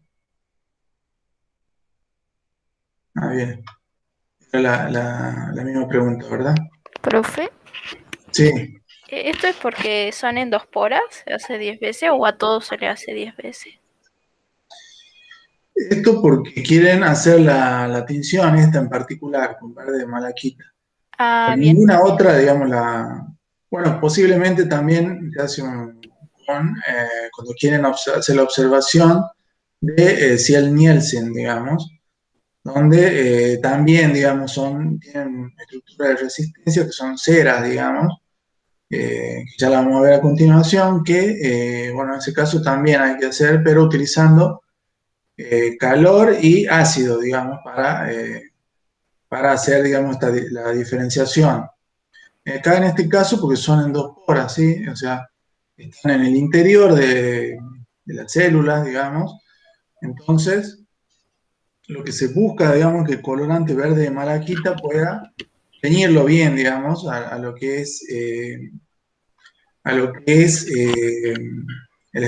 Ah, bien. Era la misma pregunta, ¿verdad? Profe, Sí. ¿esto es porque son endosporas? ¿Se hace 10 veces o a todos se le hace 10 veces? Esto porque quieren hacer la tinción esta en particular, con verde de malaquita. Ah, Pero bien. ninguna otra, digamos, bueno, posiblemente también se hace cuando quieren hacer la observación de Ciel Nielsen, digamos, donde también, digamos, tienen estructuras de resistencia que son ceras, digamos, que ya la vamos a ver a continuación, que, bueno, en ese caso también hay que hacer, pero utilizando calor y ácido, digamos, para hacer, digamos, la diferenciación. Acá en este caso, porque son endosporas, ¿sí? O sea, están en el interior de las células, digamos. Entonces, lo que se busca, digamos, que el colorante verde de malaquita pueda teñirlo bien, digamos, a lo que es, la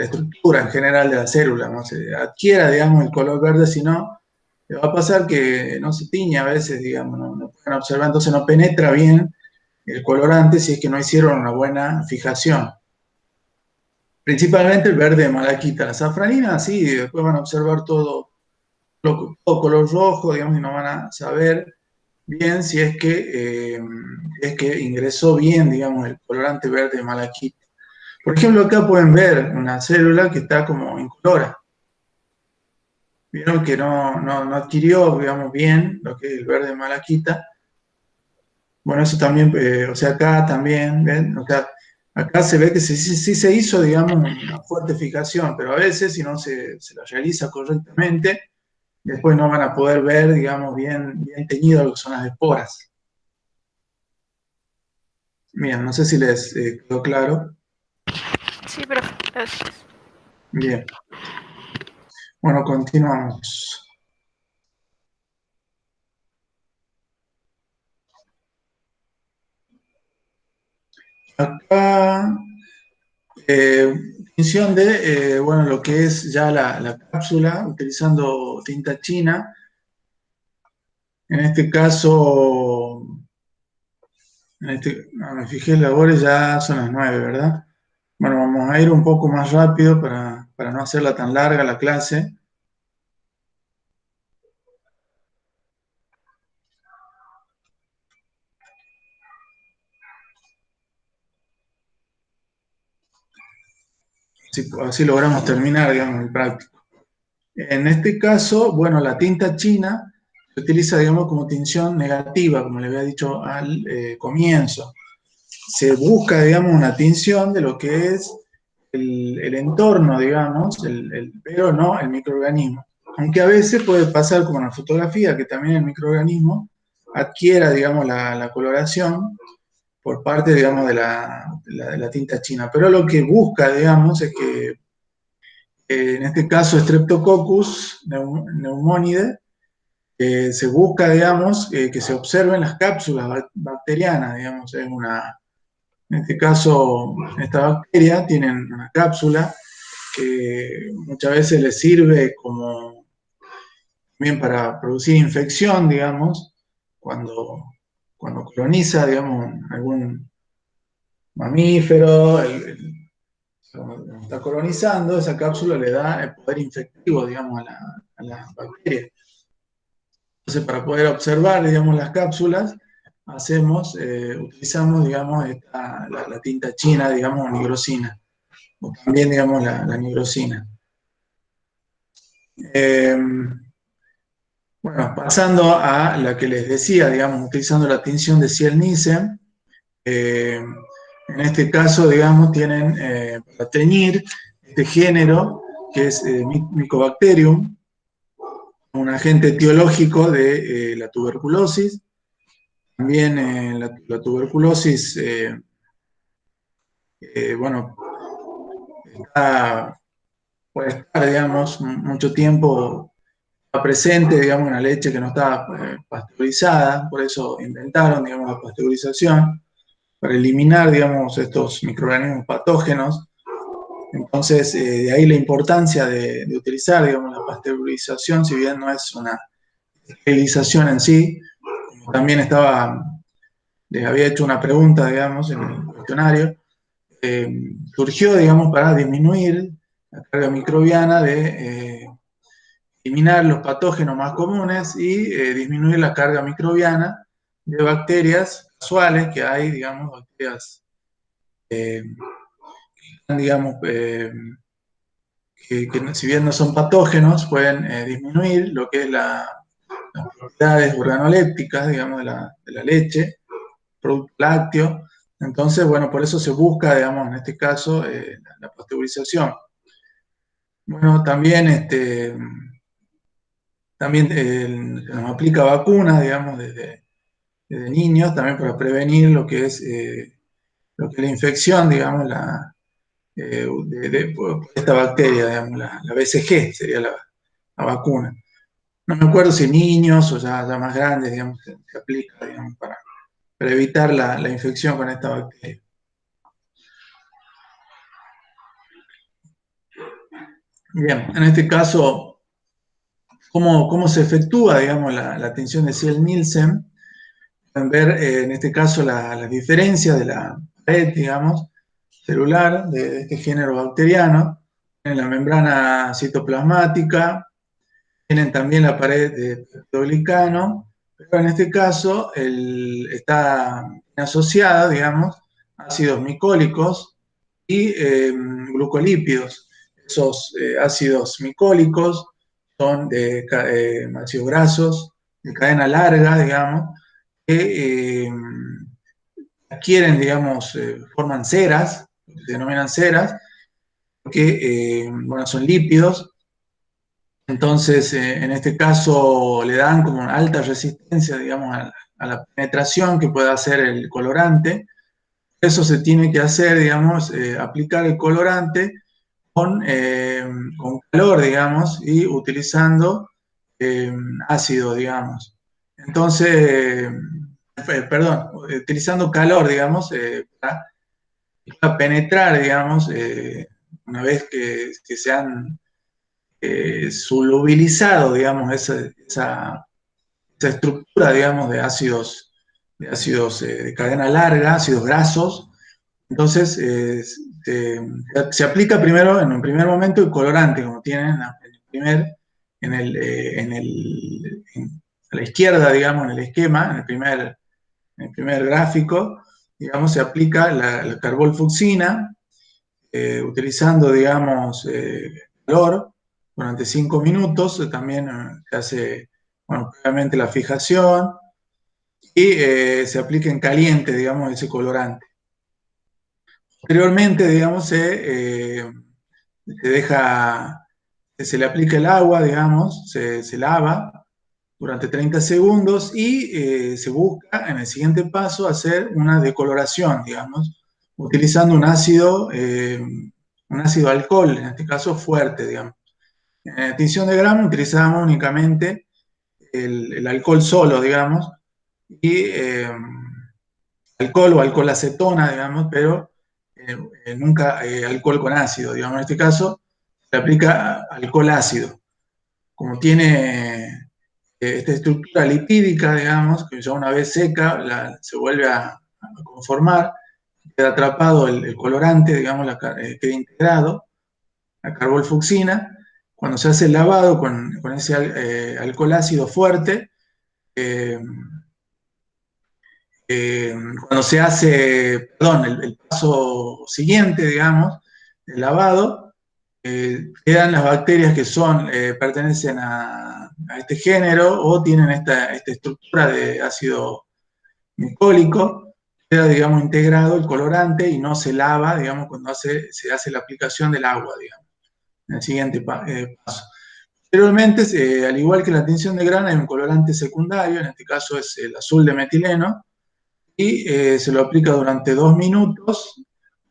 estructura en general de la célula, ¿no? Se adquiera, digamos, el color verde, si no, le va a pasar que no se tiñe a veces, digamos, no pueden observar, entonces no penetra bien el colorante si es que no hicieron una buena fijación. Principalmente el verde de malaquita. La safranina, sí, después van a observar todo color rojo, digamos, y no van a saber bien si es que ingresó bien, digamos, el colorante verde de malaquita. Por ejemplo, acá pueden ver una célula que está como incolora. Vieron que no adquirió, digamos, bien lo que es el verde de malaquita. Bueno, eso también, o sea, acá también, ¿ven? O sea, acá se ve que sí se hizo, digamos, una fuerte fijación, pero a veces si no se la realiza correctamente, después no van a poder ver, digamos, bien teñido lo que son las esporas. Bien, no sé si les quedó claro. Sí, profe, gracias. Bien, bueno, continuamos. Acá, definición de, bueno, lo que es ya la cápsula, utilizando tinta china. En este caso, me fijé, labores ya son las 9, ¿verdad? Bueno, vamos a ir un poco más rápido para no hacerla tan larga la clase. Así logramos terminar, digamos, el práctico. En este caso, bueno, la tinta china se utiliza, digamos, como tinción negativa, como le había dicho al comienzo. Se busca, digamos, una tinción de lo que es el entorno, digamos, pero no el microorganismo. Aunque a veces puede pasar como en la fotografía, que también el microorganismo adquiera, digamos, la coloración por parte, digamos, de la tinta china. Pero lo que busca, digamos, es que en este caso Streptococcus pneumonidae, se busca, digamos, que se observen las cápsulas bacterianas, digamos, en este caso, esta bacteria tiene una cápsula que muchas veces le sirve como bien para producir infección, digamos, cuando, cuando coloniza, digamos, algún mamífero, cuando está colonizando, esa cápsula le da el poder infectivo, digamos, a la bacteria. Entonces, para poder observar, digamos, las cápsulas, utilizamos, digamos, la tinta china, digamos, nigrosina, o también, digamos, la nigrosina. Bueno, pasando a la que les decía, digamos, utilizando la tinción de Ciel-Nielsen, en este caso, digamos, tienen para teñir este género, que es Mycobacterium, un agente etiológico de la tuberculosis. También la tuberculosis, bueno, puede estar, digamos, mucho tiempo presente, digamos, en la leche que no estaba pasteurizada, por eso inventaron, digamos, la pasteurización, para eliminar, digamos, estos microorganismos patógenos. Entonces, de ahí la importancia de utilizar, digamos, la pasteurización, si bien no es una esterilización en sí, como también les había hecho una pregunta, digamos, en el cuestionario, surgió, digamos, para disminuir la carga microbiana de eliminar los patógenos más comunes y disminuir la carga microbiana de bacterias casuales que hay, digamos, bacterias, digamos, que si bien no son patógenos, pueden disminuir lo que es las propiedades organolépticas, digamos, de la leche, producto lácteo. Entonces, bueno, por eso se busca, digamos, en este caso, la pasteurización. Bueno, también, también nos aplica vacunas, digamos, desde niños, también para prevenir lo que es la infección, digamos, por esta bacteria, digamos, la BCG sería la vacuna. No me acuerdo si niños o ya más grandes, digamos, se aplica, digamos, para evitar la infección con esta bacteria. Bien, en este caso, ¿cómo se efectúa, digamos, la tinción de Ciel-Nielsen? Pueden ver, en este caso, las diferencias de la pared, digamos, celular de este género bacteriano. En la membrana citoplasmática, tienen también la pared de peptidoglicano, pero en este caso está asociada, digamos, a ácidos micólicos y glucolípidos. Esos ácidos micólicos son ácidos grasos de cadena larga, digamos, que adquieren, digamos, forman ceras, se denominan ceras, que, bueno, son lípidos. Entonces, en este caso, le dan como una alta resistencia, digamos, a la penetración que pueda hacer el colorante. Eso se tiene que hacer, digamos, aplicar el colorante con calor, digamos, y utilizando ácido, digamos. Entonces, perdón, utilizando calor, digamos, para penetrar, digamos, una vez que se han solubilizado, digamos, esa estructura, digamos, de ácidos de cadena larga, ácidos grasos. Entonces, se aplica primero, en un primer momento, el colorante, como tienen a la izquierda, digamos, en el esquema, en el primer gráfico, digamos, se aplica la carbolfucsina, utilizando, digamos, calor durante 5 minutos. También se hace, bueno, previamente la fijación y se aplica en caliente, digamos, ese colorante. Posteriormente, digamos, se le aplica el agua, digamos, se lava durante 30 segundos y se busca en el siguiente paso hacer una decoloración, digamos, utilizando un ácido alcohol, en este caso fuerte, digamos. En la tinción de gramo utilizábamos únicamente el alcohol solo, digamos, y alcohol o alcohol acetona, digamos, pero nunca alcohol con ácido, digamos. En este caso se aplica alcohol ácido. Como tiene esta estructura lipídica, digamos, que ya una vez seca se vuelve a conformar, queda atrapado el colorante, digamos, queda integrado, la carbolfucsina. Cuando se hace el lavado con ese alcohol ácido fuerte, eh, cuando se hace, perdón, el paso siguiente, digamos, el lavado, quedan las bacterias que pertenecen a este género o tienen esta estructura de ácido glicólico, queda, digamos, integrado el colorante y no se lava, digamos, cuando se hace la aplicación del agua, digamos, en el siguiente paso. Posteriormente, al igual que la tinción de grano, hay un colorante secundario, en este caso es el azul de metileno, y se lo aplica durante 2 minutos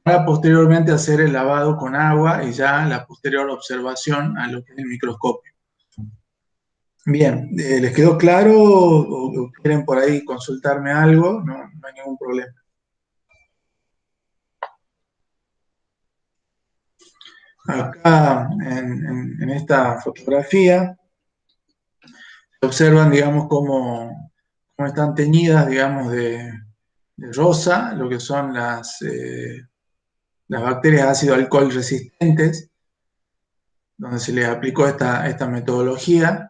para posteriormente hacer el lavado con agua y ya la posterior observación a lo que es el microscopio. Bien, ¿les quedó claro o quieren por ahí consultarme algo? No, no hay ningún problema. Acá en esta fotografía se observan, digamos, cómo están teñidas, digamos, de rosa, lo que son las bacterias ácido alcohol resistentes, donde se les aplicó esta metodología.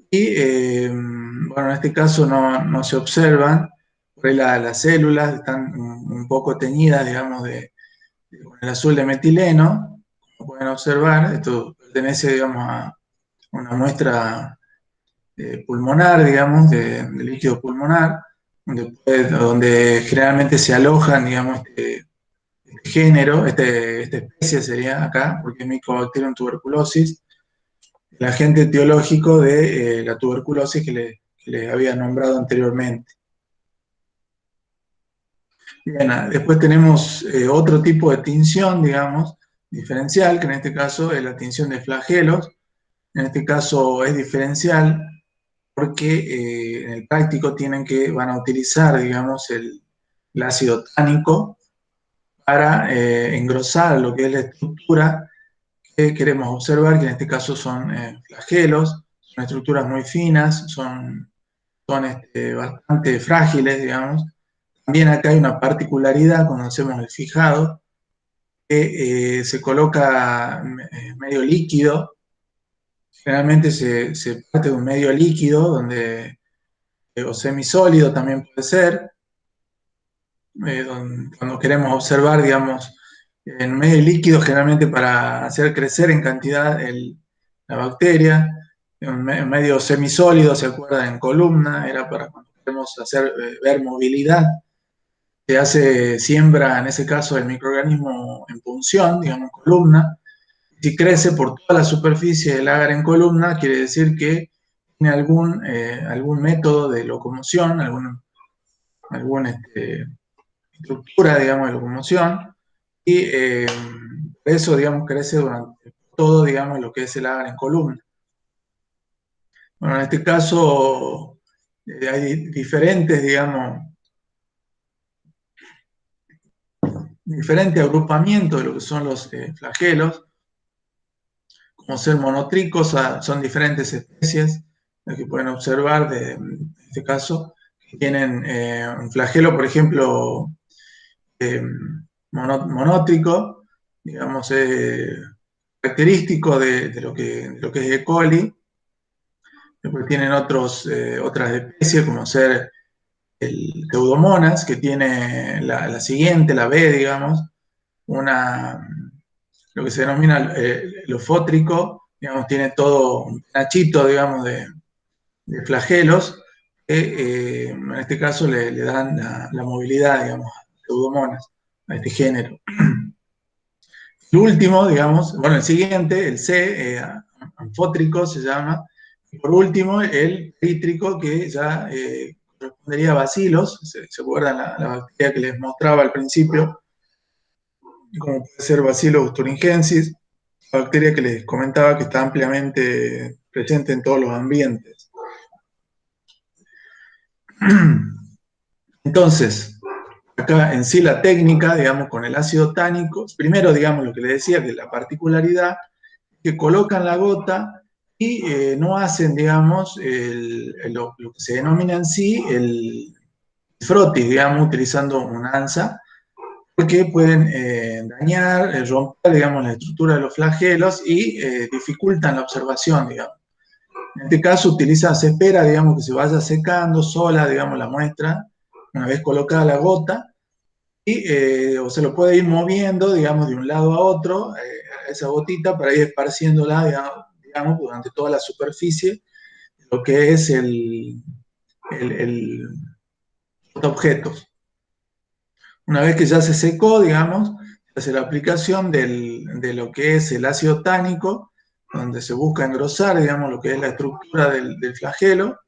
Y bueno, en este caso no se observan, por ahí las células están un poco teñidas, digamos, con el azul de metileno, como pueden observar. Esto pertenece, digamos, a una muestra pulmonar, digamos, de líquido pulmonar, donde generalmente se alojan, digamos, este género, esta especie sería acá, porque es Mycobacterium tuberculosis, el agente etiológico de la tuberculosis que les había nombrado anteriormente. Bien, después tenemos otro tipo de tinción, digamos, diferencial, que en este caso es la tinción de flagelos. En este caso es diferencial porque en el práctico van a utilizar, digamos, el ácido tánico para engrosar lo que es la estructura que queremos observar, que en este caso son flagelos, son estructuras muy finas, son bastante frágiles, digamos. También acá hay una particularidad cuando hacemos el fijado, que se coloca medio líquido. Generalmente se parte de un medio líquido, o semisólido también puede ser, cuando queremos observar, digamos, en medio líquido, generalmente para hacer crecer en cantidad la bacteria. En medio semisólido, ¿se acuerdan? En columna, era para cuando queremos ver movilidad. Siembra, en ese caso, el microorganismo en punción, digamos, en columna. Si crece por toda la superficie del agar en columna, quiere decir que tiene algún método de locomoción, alguna estructura, digamos, de locomoción, y por eso, digamos, crece durante todo, digamos, lo que es el agar en columna. Bueno, en este caso hay diferentes, digamos, diferente agrupamiento de lo que son los flagelos. Como ser monotricos, son diferentes especies las que pueden observar en este caso, que tienen un flagelo, por ejemplo, monótrico, digamos, característico de lo que es E. coli. Después tienen otras especies, como ser el Pseudomonas, que tiene la siguiente, la B, digamos, lo que se denomina lofótrico, digamos, tiene todo un penachito, digamos, de flagelos, que en este caso le dan la movilidad, digamos, a Pseudomonas, a este género. El último, digamos, bueno, el siguiente, el C, anfótrico se llama, y por último el trítrico, que ya correspondería a bacilos. ¿Se acuerdan la bacteria que les mostraba al principio? Como puede ser Bacillus thuringiensis, bacteria que les comentaba que está ampliamente presente en todos los ambientes. Entonces, acá en sí la técnica, digamos, con el ácido tánico, primero, digamos, lo que les decía, que la particularidad, que colocan la gota y no hacen, digamos, lo que se denomina en sí el frotis, digamos, utilizando una anza, porque pueden dañar, romper, digamos, la estructura de los flagelos y dificultan la observación, digamos. En este caso se espera, digamos, que se vaya secando sola, digamos, la muestra, una vez colocada la gota, y o se lo puede ir moviendo, digamos, de un lado a otro, a esa gotita para ir esparciéndola, digamos, durante toda la superficie, lo que es los objetos. Una vez que ya se secó, digamos, se hace la aplicación de lo que es el ácido tánico, donde se busca engrosar, digamos, lo que es la estructura del flagelo,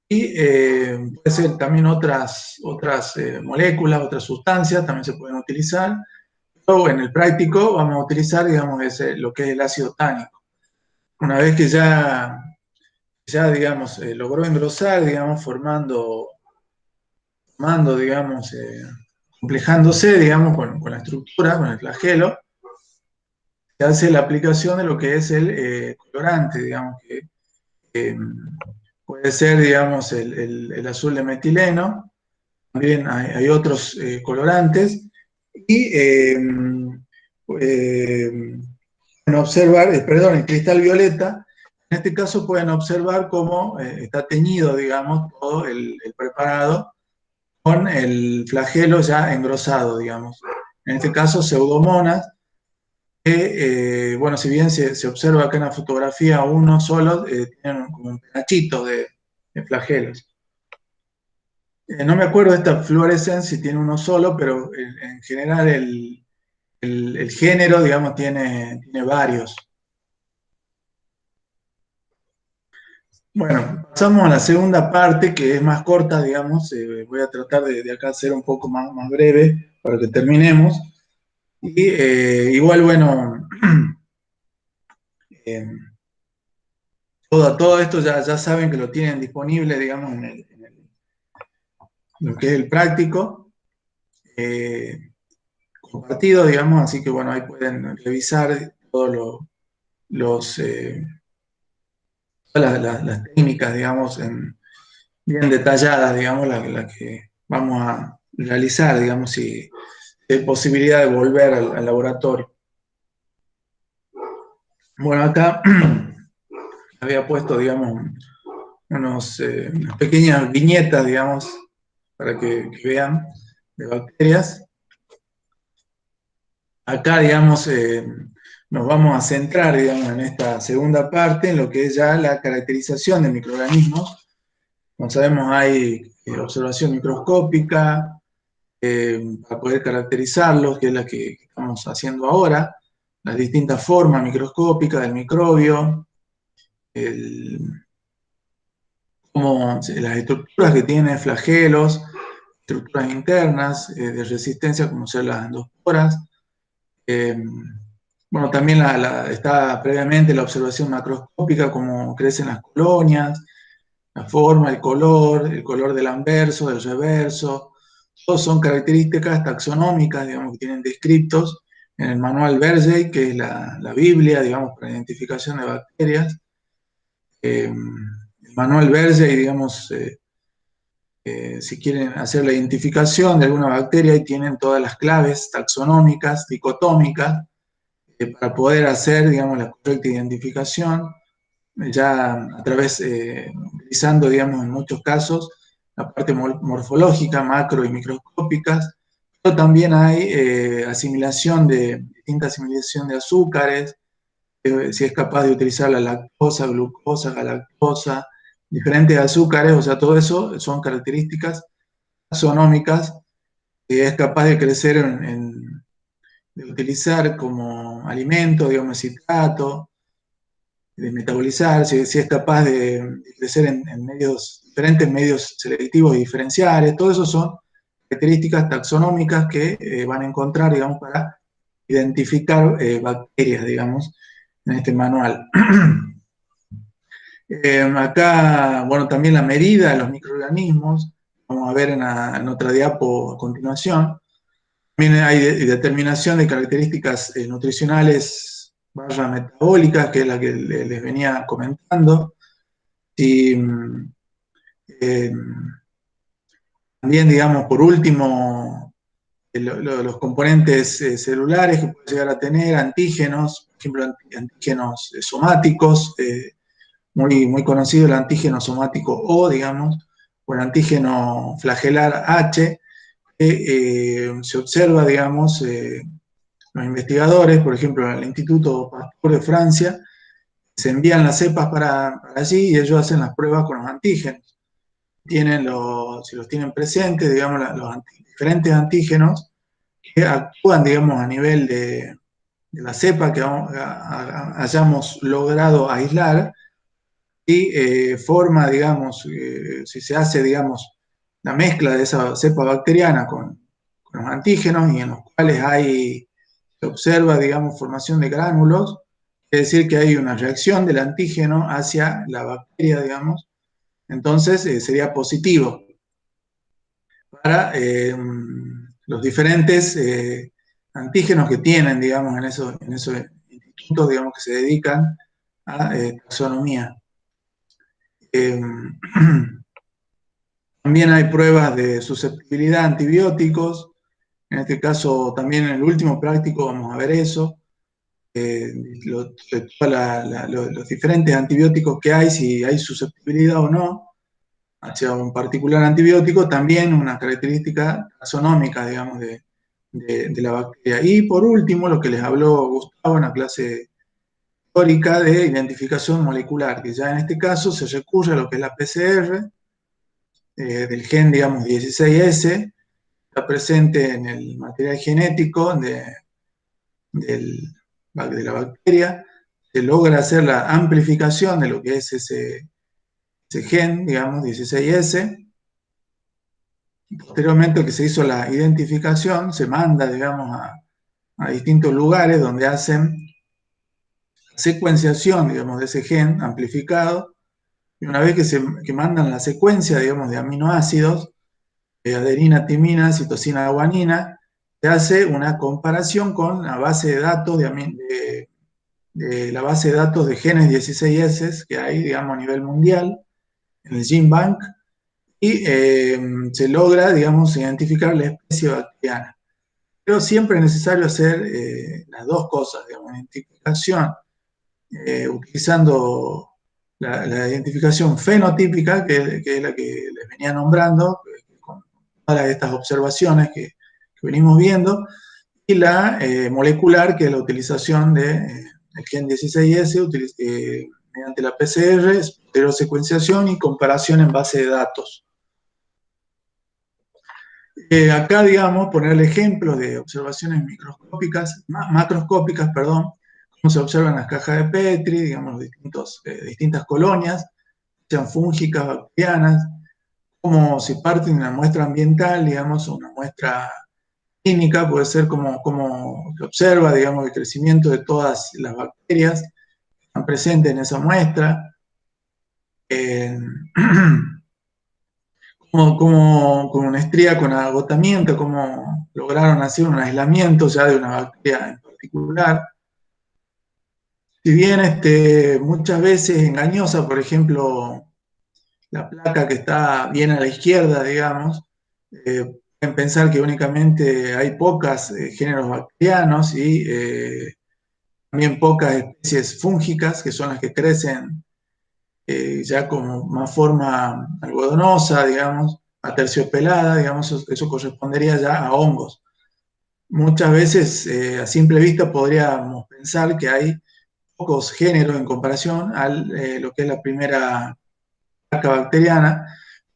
y puede ser también otras moléculas, otras sustancias, también se pueden utilizar, pero en el práctico vamos a utilizar, digamos, lo que es el ácido tánico. Una vez que digamos, logró engrosar, digamos, formando, digamos, complejándose, digamos, con la estructura, con el flagelo, se hace la aplicación de lo que es el colorante, digamos, que eh, puede ser, digamos, el azul de metileno, también hay otros colorantes, y pueden observar, perdón, el cristal violeta, en este caso pueden observar cómo está teñido, digamos, todo el preparado con el flagelo ya engrosado, digamos. En este caso, pseudomonas, que, bueno, si bien se observa acá en la fotografía uno solo, tienen como un penachito de flagelos. No me acuerdo de esta fluorescencia si tiene uno solo, pero en general el género, digamos, tiene varios. Bueno, pasamos a la segunda parte, que es más corta, digamos. Voy a tratar de acá ser un poco más breve para que terminemos. Y igual, bueno, eh, todo esto ya saben que lo tienen disponible, digamos, lo que es el práctico, compartido, digamos, así que bueno, ahí pueden revisar todos las técnicas, digamos, bien detalladas, digamos, las que vamos a realizar, digamos, si hay posibilidad de volver al laboratorio. Bueno, acá había puesto, digamos, unas pequeñas viñetas, digamos, para que vean, de bacterias. Acá, digamos, nos vamos a centrar, digamos, en esta segunda parte, en lo que es ya la caracterización de microorganismos. Como sabemos, hay observación microscópica para poder caracterizarlos, que es la que estamos haciendo ahora, las distintas formas microscópicas del microbio, como las estructuras que tiene flagelos, estructuras internas de resistencia, como son las endosporas. Bueno, también está previamente la observación macroscópica, cómo crecen las colonias, la forma, el color del anverso, del reverso. Todos son características taxonómicas, digamos, que tienen descriptos en el manual Bergey, que es la Biblia, digamos, para la identificación de bacterias. El manual Bergey, digamos, si quieren hacer la identificación de alguna bacteria, ahí tienen todas las claves taxonómicas, dicotómicas, para poder hacer, digamos, la correcta identificación, ya a través, utilizando, digamos, en muchos casos, la parte morfológica, macro y microscópicas, pero también hay distinta asimilación de azúcares, si es capaz de utilizar la lactosa, glucosa, galactosa, diferentes azúcares, o sea, todo eso son características taxonómicas que es capaz de crecer de utilizar como alimento, digamos, citrato, de metabolizar, si es capaz de crecer en diferentes medios selectivos y diferenciales, todo eso son características taxonómicas que van a encontrar, digamos, para identificar bacterias, digamos, en este manual. Acá, bueno, también la medida de los microorganismos, vamos a ver en otra diapo a continuación. También hay determinación de características nutricionales barra metabólicas, que es la que les venía comentando. Y eh, también, digamos, por último, los componentes celulares que puede llegar a tener, antígenos, por ejemplo, antígenos somáticos, muy conocido el antígeno somático O, digamos, o el antígeno flagelar H, que se observa, digamos, los investigadores, por ejemplo, el Instituto Pasteur de Francia, se envían las cepas para allí y ellos hacen las pruebas con los antígenos. Si los tienen presentes, digamos, diferentes antígenos que actúan, digamos, a nivel de la cepa que hayamos logrado aislar y forma, digamos, si se hace, digamos, la mezcla de esa cepa bacteriana con los antígenos y en los cuales se observa, digamos, formación de gránulos, es decir, que hay una reacción del antígeno hacia la bacteria, digamos, entonces sería positivo para los diferentes antígenos que tienen, digamos, en esos institutos, digamos, que se dedican a taxonomía. También hay pruebas de susceptibilidad a antibióticos. En este caso, también en el último práctico vamos a ver eso. Los diferentes antibióticos que hay, si hay susceptibilidad o no hacia un particular antibiótico, también una característica taxonómica, digamos, de la bacteria. Y por último, lo que les habló Gustavo en la clase teórica de identificación molecular, que ya en este caso se recurre a lo que es la PCR, del gen, digamos, 16S, está presente en el material genético de la bacteria, se logra hacer la amplificación de lo que es ese gen, digamos, 16S. Posteriormente que se hizo la identificación, se manda, digamos, a distintos lugares donde hacen secuenciación, digamos, de ese gen amplificado, y una vez que mandan la secuencia, digamos, de aminoácidos, adenina, timina, citosina, guanina, se hace una comparación con la base de datos de la base de datos de genes 16S que hay, digamos, a nivel mundial, en el GenBank, y se logra, digamos, identificar la especie bacteriana. Pero siempre es necesario hacer las dos cosas, digamos, identificación, utilizando la identificación fenotípica, que es la que les venía nombrando, con todas estas observaciones que venimos viendo, y la molecular, que es la utilización del gen 16S mediante la PCR, secuenciación y comparación en base de datos. Acá, digamos, ponerle ejemplos de observaciones macroscópicas, perdón, cómo se observan las cajas de Petri, digamos, distintas colonias, sean fúngicas, bacterianas, como si parten de una muestra ambiental, digamos, o una muestra clínica, puede ser como se observa, digamos, el crecimiento de todas las bacterias que están presentes en esa muestra. Como con una estría con agotamiento, cómo lograron hacer un aislamiento ya de una bacteria en particular. Si bien muchas veces engañosa, por ejemplo, la placa que está bien a la izquierda, digamos, pueden pensar que únicamente hay pocas géneros bacterianos y también pocas especies fúngicas, que son las que crecen ya como más forma algodonosa, digamos, aterciopelada, digamos, eso correspondería ya a hongos. Muchas veces, a simple vista, podríamos pensar que hay pocos géneros en comparación a lo que es la primera placa bacteriana.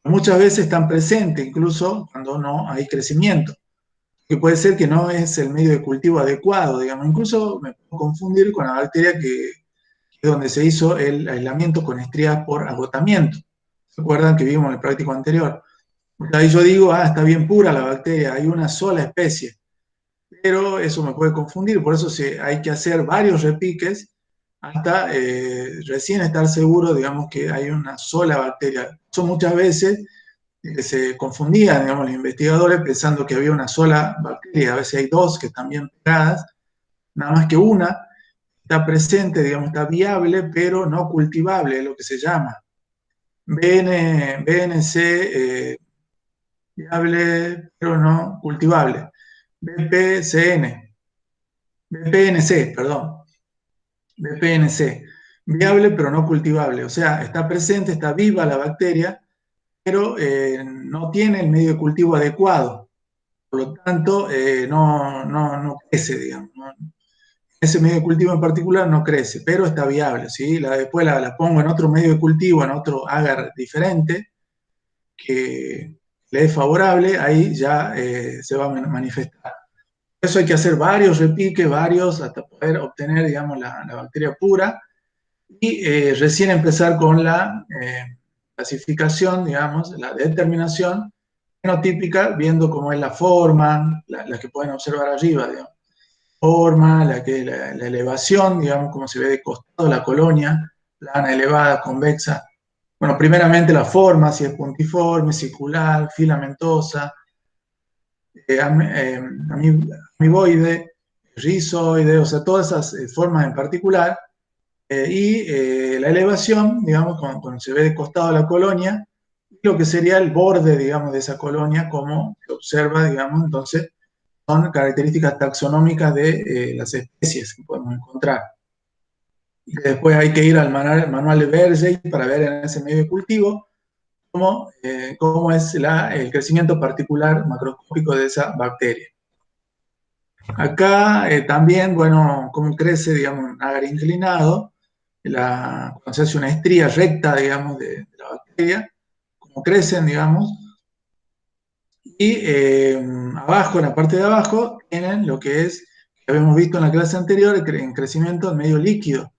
Muchas veces están presentes, incluso cuando no hay crecimiento, que puede ser que no es el medio de cultivo adecuado, digamos. Incluso me puedo confundir con la bacteria que es donde se hizo el aislamiento con estrías por agotamiento. ¿Se acuerdan que vimos en el práctico anterior? Ahí yo digo, está bien pura la bacteria, hay una sola especie. Pero eso me puede confundir, por eso hay que hacer varios repiques hasta recién estar seguro, digamos, que hay una sola bacteria. Eso muchas veces se confundían, digamos, los investigadores pensando que había una sola bacteria. A veces hay dos que están bien pegadas, nada más que una está presente, digamos, está viable, pero no cultivable, es lo que se llama. BNC, viable, pero no cultivable. BPNC, perdón. BPNC, viable, pero no cultivable. O sea, está presente, está viva la bacteria, pero no tiene el medio de cultivo adecuado. por lo tanto, no crece, digamos. Ese medio de cultivo en particular no crece, pero está viable, ¿sí? Después la pongo en otro medio de cultivo, en otro agar diferente, que le es favorable, ahí ya se va a manifestar. Por eso hay que hacer varios repiques, varios, hasta poder obtener, digamos, la bacteria pura, y recién empezar con la clasificación, digamos, la determinación fenotípica, viendo cómo es la forma, la que pueden observar arriba, digamos. Forma, la elevación, digamos, cómo se ve de costado la colonia, plana, elevada, convexa. Bueno, primeramente la forma, si es puntiforme, circular, filamentosa, amiboide, rizoide, o sea, todas esas formas en particular. Y la elevación, digamos, cuando se ve de costado la colonia, lo que sería el borde, digamos, de esa colonia, como se observa, digamos, entonces son características taxonómicas de las especies que podemos encontrar. Y después hay que ir al manual de Bergey para ver en ese medio de cultivo cómo es el crecimiento particular macroscópico de esa bacteria. Acá también, bueno, cómo crece, digamos, un agar inclinado, cuando se hace una estría recta, digamos, de la bacteria, cómo crecen, digamos, y abajo, en la parte de abajo, tienen lo que es, que habíamos visto en la clase anterior, en crecimiento en medio líquido.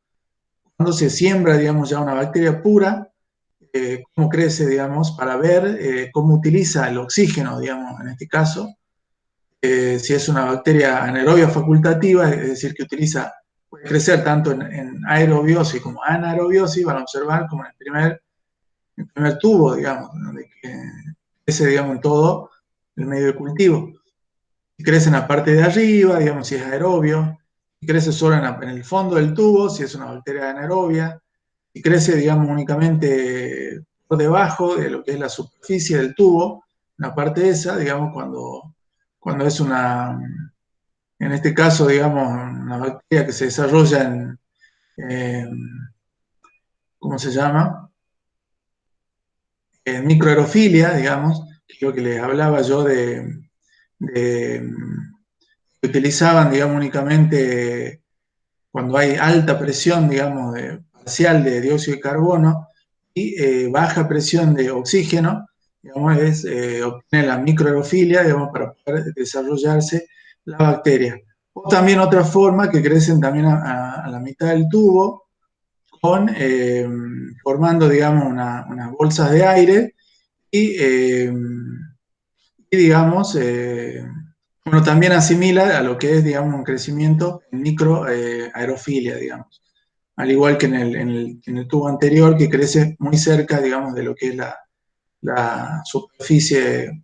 Cuando se siembra, digamos, ya una bacteria pura, cómo crece, digamos, para ver cómo utiliza el oxígeno, digamos, en este caso, si es una bacteria anaerobia facultativa, es decir, que puede crecer tanto en aerobiosis como anaerobiosis, van a observar como en el primer tubo, digamos, donde crece, digamos, en todo el medio de cultivo. Si crece en la parte de arriba, digamos, si es aerobio, si crece solo en el fondo del tubo, si es una bacteria anaerobia, si crece, digamos, únicamente por debajo de lo que es la superficie del tubo, en la parte esa, digamos, cuando es en este caso, digamos, una bacteria que se desarrolla ¿cómo se llama? En microaerofilia, digamos, que es lo que les hablaba yo de que utilizaban, digamos, únicamente cuando hay alta presión, digamos, parcial de dióxido de carbono y baja presión de oxígeno, digamos, obtener la microaerofilia, digamos, para poder desarrollarse la bacteria. O también otra forma que crecen también a la mitad del tubo, formando, digamos, unas bolsas de aire y digamos, bueno, también asimila a lo que es, digamos, un crecimiento en microaerofilia, digamos. Al igual que en el tubo anterior, que crece muy cerca, digamos, de lo que es la superficie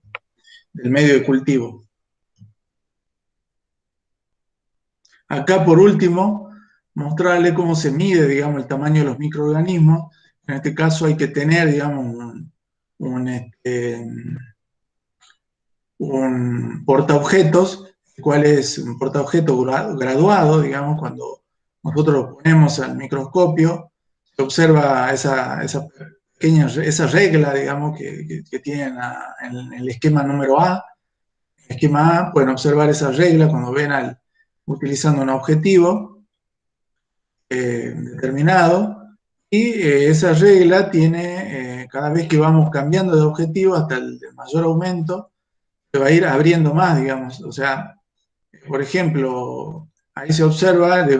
del medio de cultivo. Acá, por último, mostrarle cómo se mide, digamos, el tamaño de los microorganismos. En este caso hay que tener, digamos, un portaobjetos, el cual es un portaobjeto graduado, digamos, cuando nosotros lo ponemos al microscopio, se observa esa pequeña, esa regla, digamos, que tienen en el esquema número A. En el esquema A pueden observar esa regla cuando ven utilizando un objetivo determinado, y esa regla tiene, cada vez que vamos cambiando de objetivo hasta el mayor aumento, se va a ir abriendo más, digamos. O sea, por ejemplo, ahí se observa de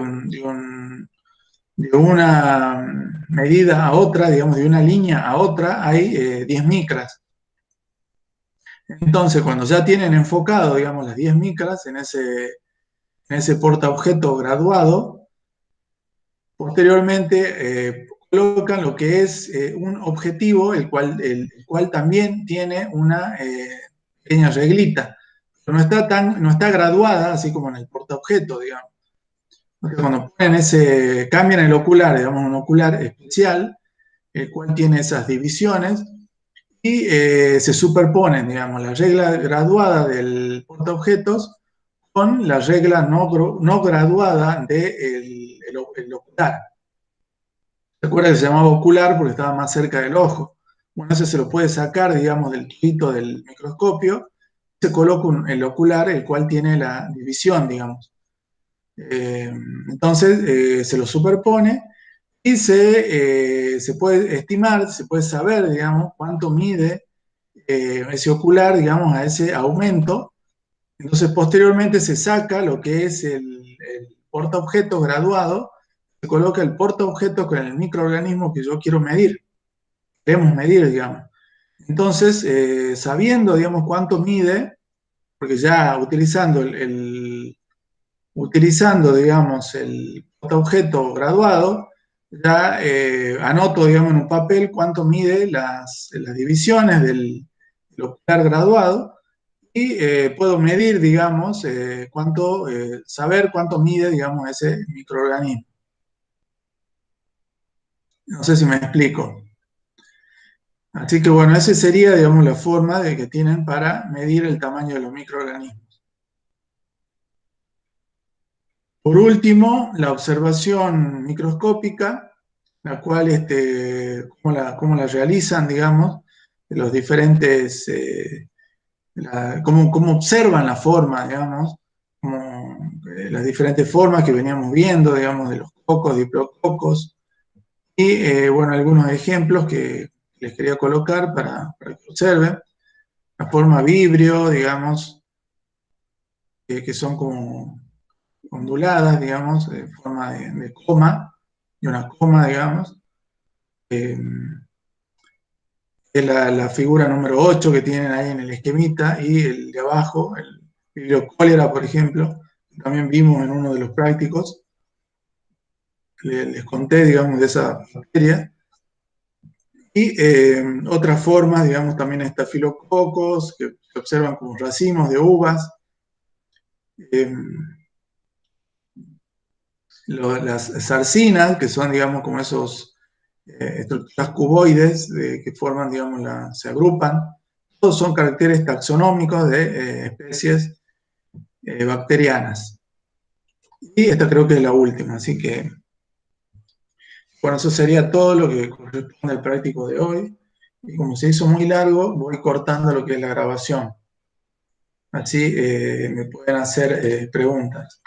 una medida a otra, digamos, de una línea a otra, hay 10 micras. Entonces, cuando ya tienen enfocado, digamos, las 10 micras en ese portaobjeto graduado, posteriormente colocan lo que es un objetivo, el cual también tiene una pequeña reglita. Pero no está graduada, así como en el portaobjeto, digamos. Entonces, cuando cambian el ocular, digamos, un ocular especial, el cual tiene esas divisiones, y se superponen, digamos, la regla graduada del portaobjetos con la regla no graduada del ocular. Recuerda que se llamaba ocular porque estaba más cerca del ojo. Bueno, eso se lo puede sacar, digamos, del tubito del microscopio se coloca el ocular, el cual tiene la división, digamos. Entonces se lo superpone y se puede estimar, se puede saber, digamos, cuánto mide ese ocular, digamos, a ese aumento. Entonces, posteriormente se saca lo que es el portaobjetos graduado, se coloca el portaobjetos con el microorganismo que yo quiero medir, queremos medir, digamos. Entonces, sabiendo, digamos, cuánto mide, porque ya utilizando, digamos, el portaobjeto graduado, ya anoto, digamos, en un papel cuánto mide las divisiones del ocular graduado y puedo medir, digamos, saber cuánto mide, digamos, ese microorganismo. No sé si me explico. Así que bueno, esa sería, digamos, la forma que tienen para medir el tamaño de los microorganismos. Por último, la observación microscópica, la cual, cómo la realizan, digamos, los diferentes, cómo observan la forma, digamos, las diferentes formas que veníamos viendo, digamos, de los cocos, diplococos, y bueno, algunos ejemplos que les quería colocar para que observen. La forma vibrio, digamos, que son como onduladas, digamos, de forma de coma, de una coma, digamos. Eh, es la figura número 8 que tienen ahí en el esquemita, y el de abajo, el vibrio cólera, por ejemplo, también vimos en uno de los prácticos, les conté, digamos, de esa bacteria. Y otras formas, digamos, también estafilococos, que se observan como racimos de uvas. Las sarcinas, que son, digamos, como esos estructuras cuboides que forman, digamos, se agrupan. Todos son caracteres taxonómicos de especies bacterianas. Y esta creo que es la última, así que, bueno, eso sería todo lo que corresponde al práctico de hoy. Y como se hizo muy largo, voy cortando lo que es la grabación. Así me pueden hacer preguntas.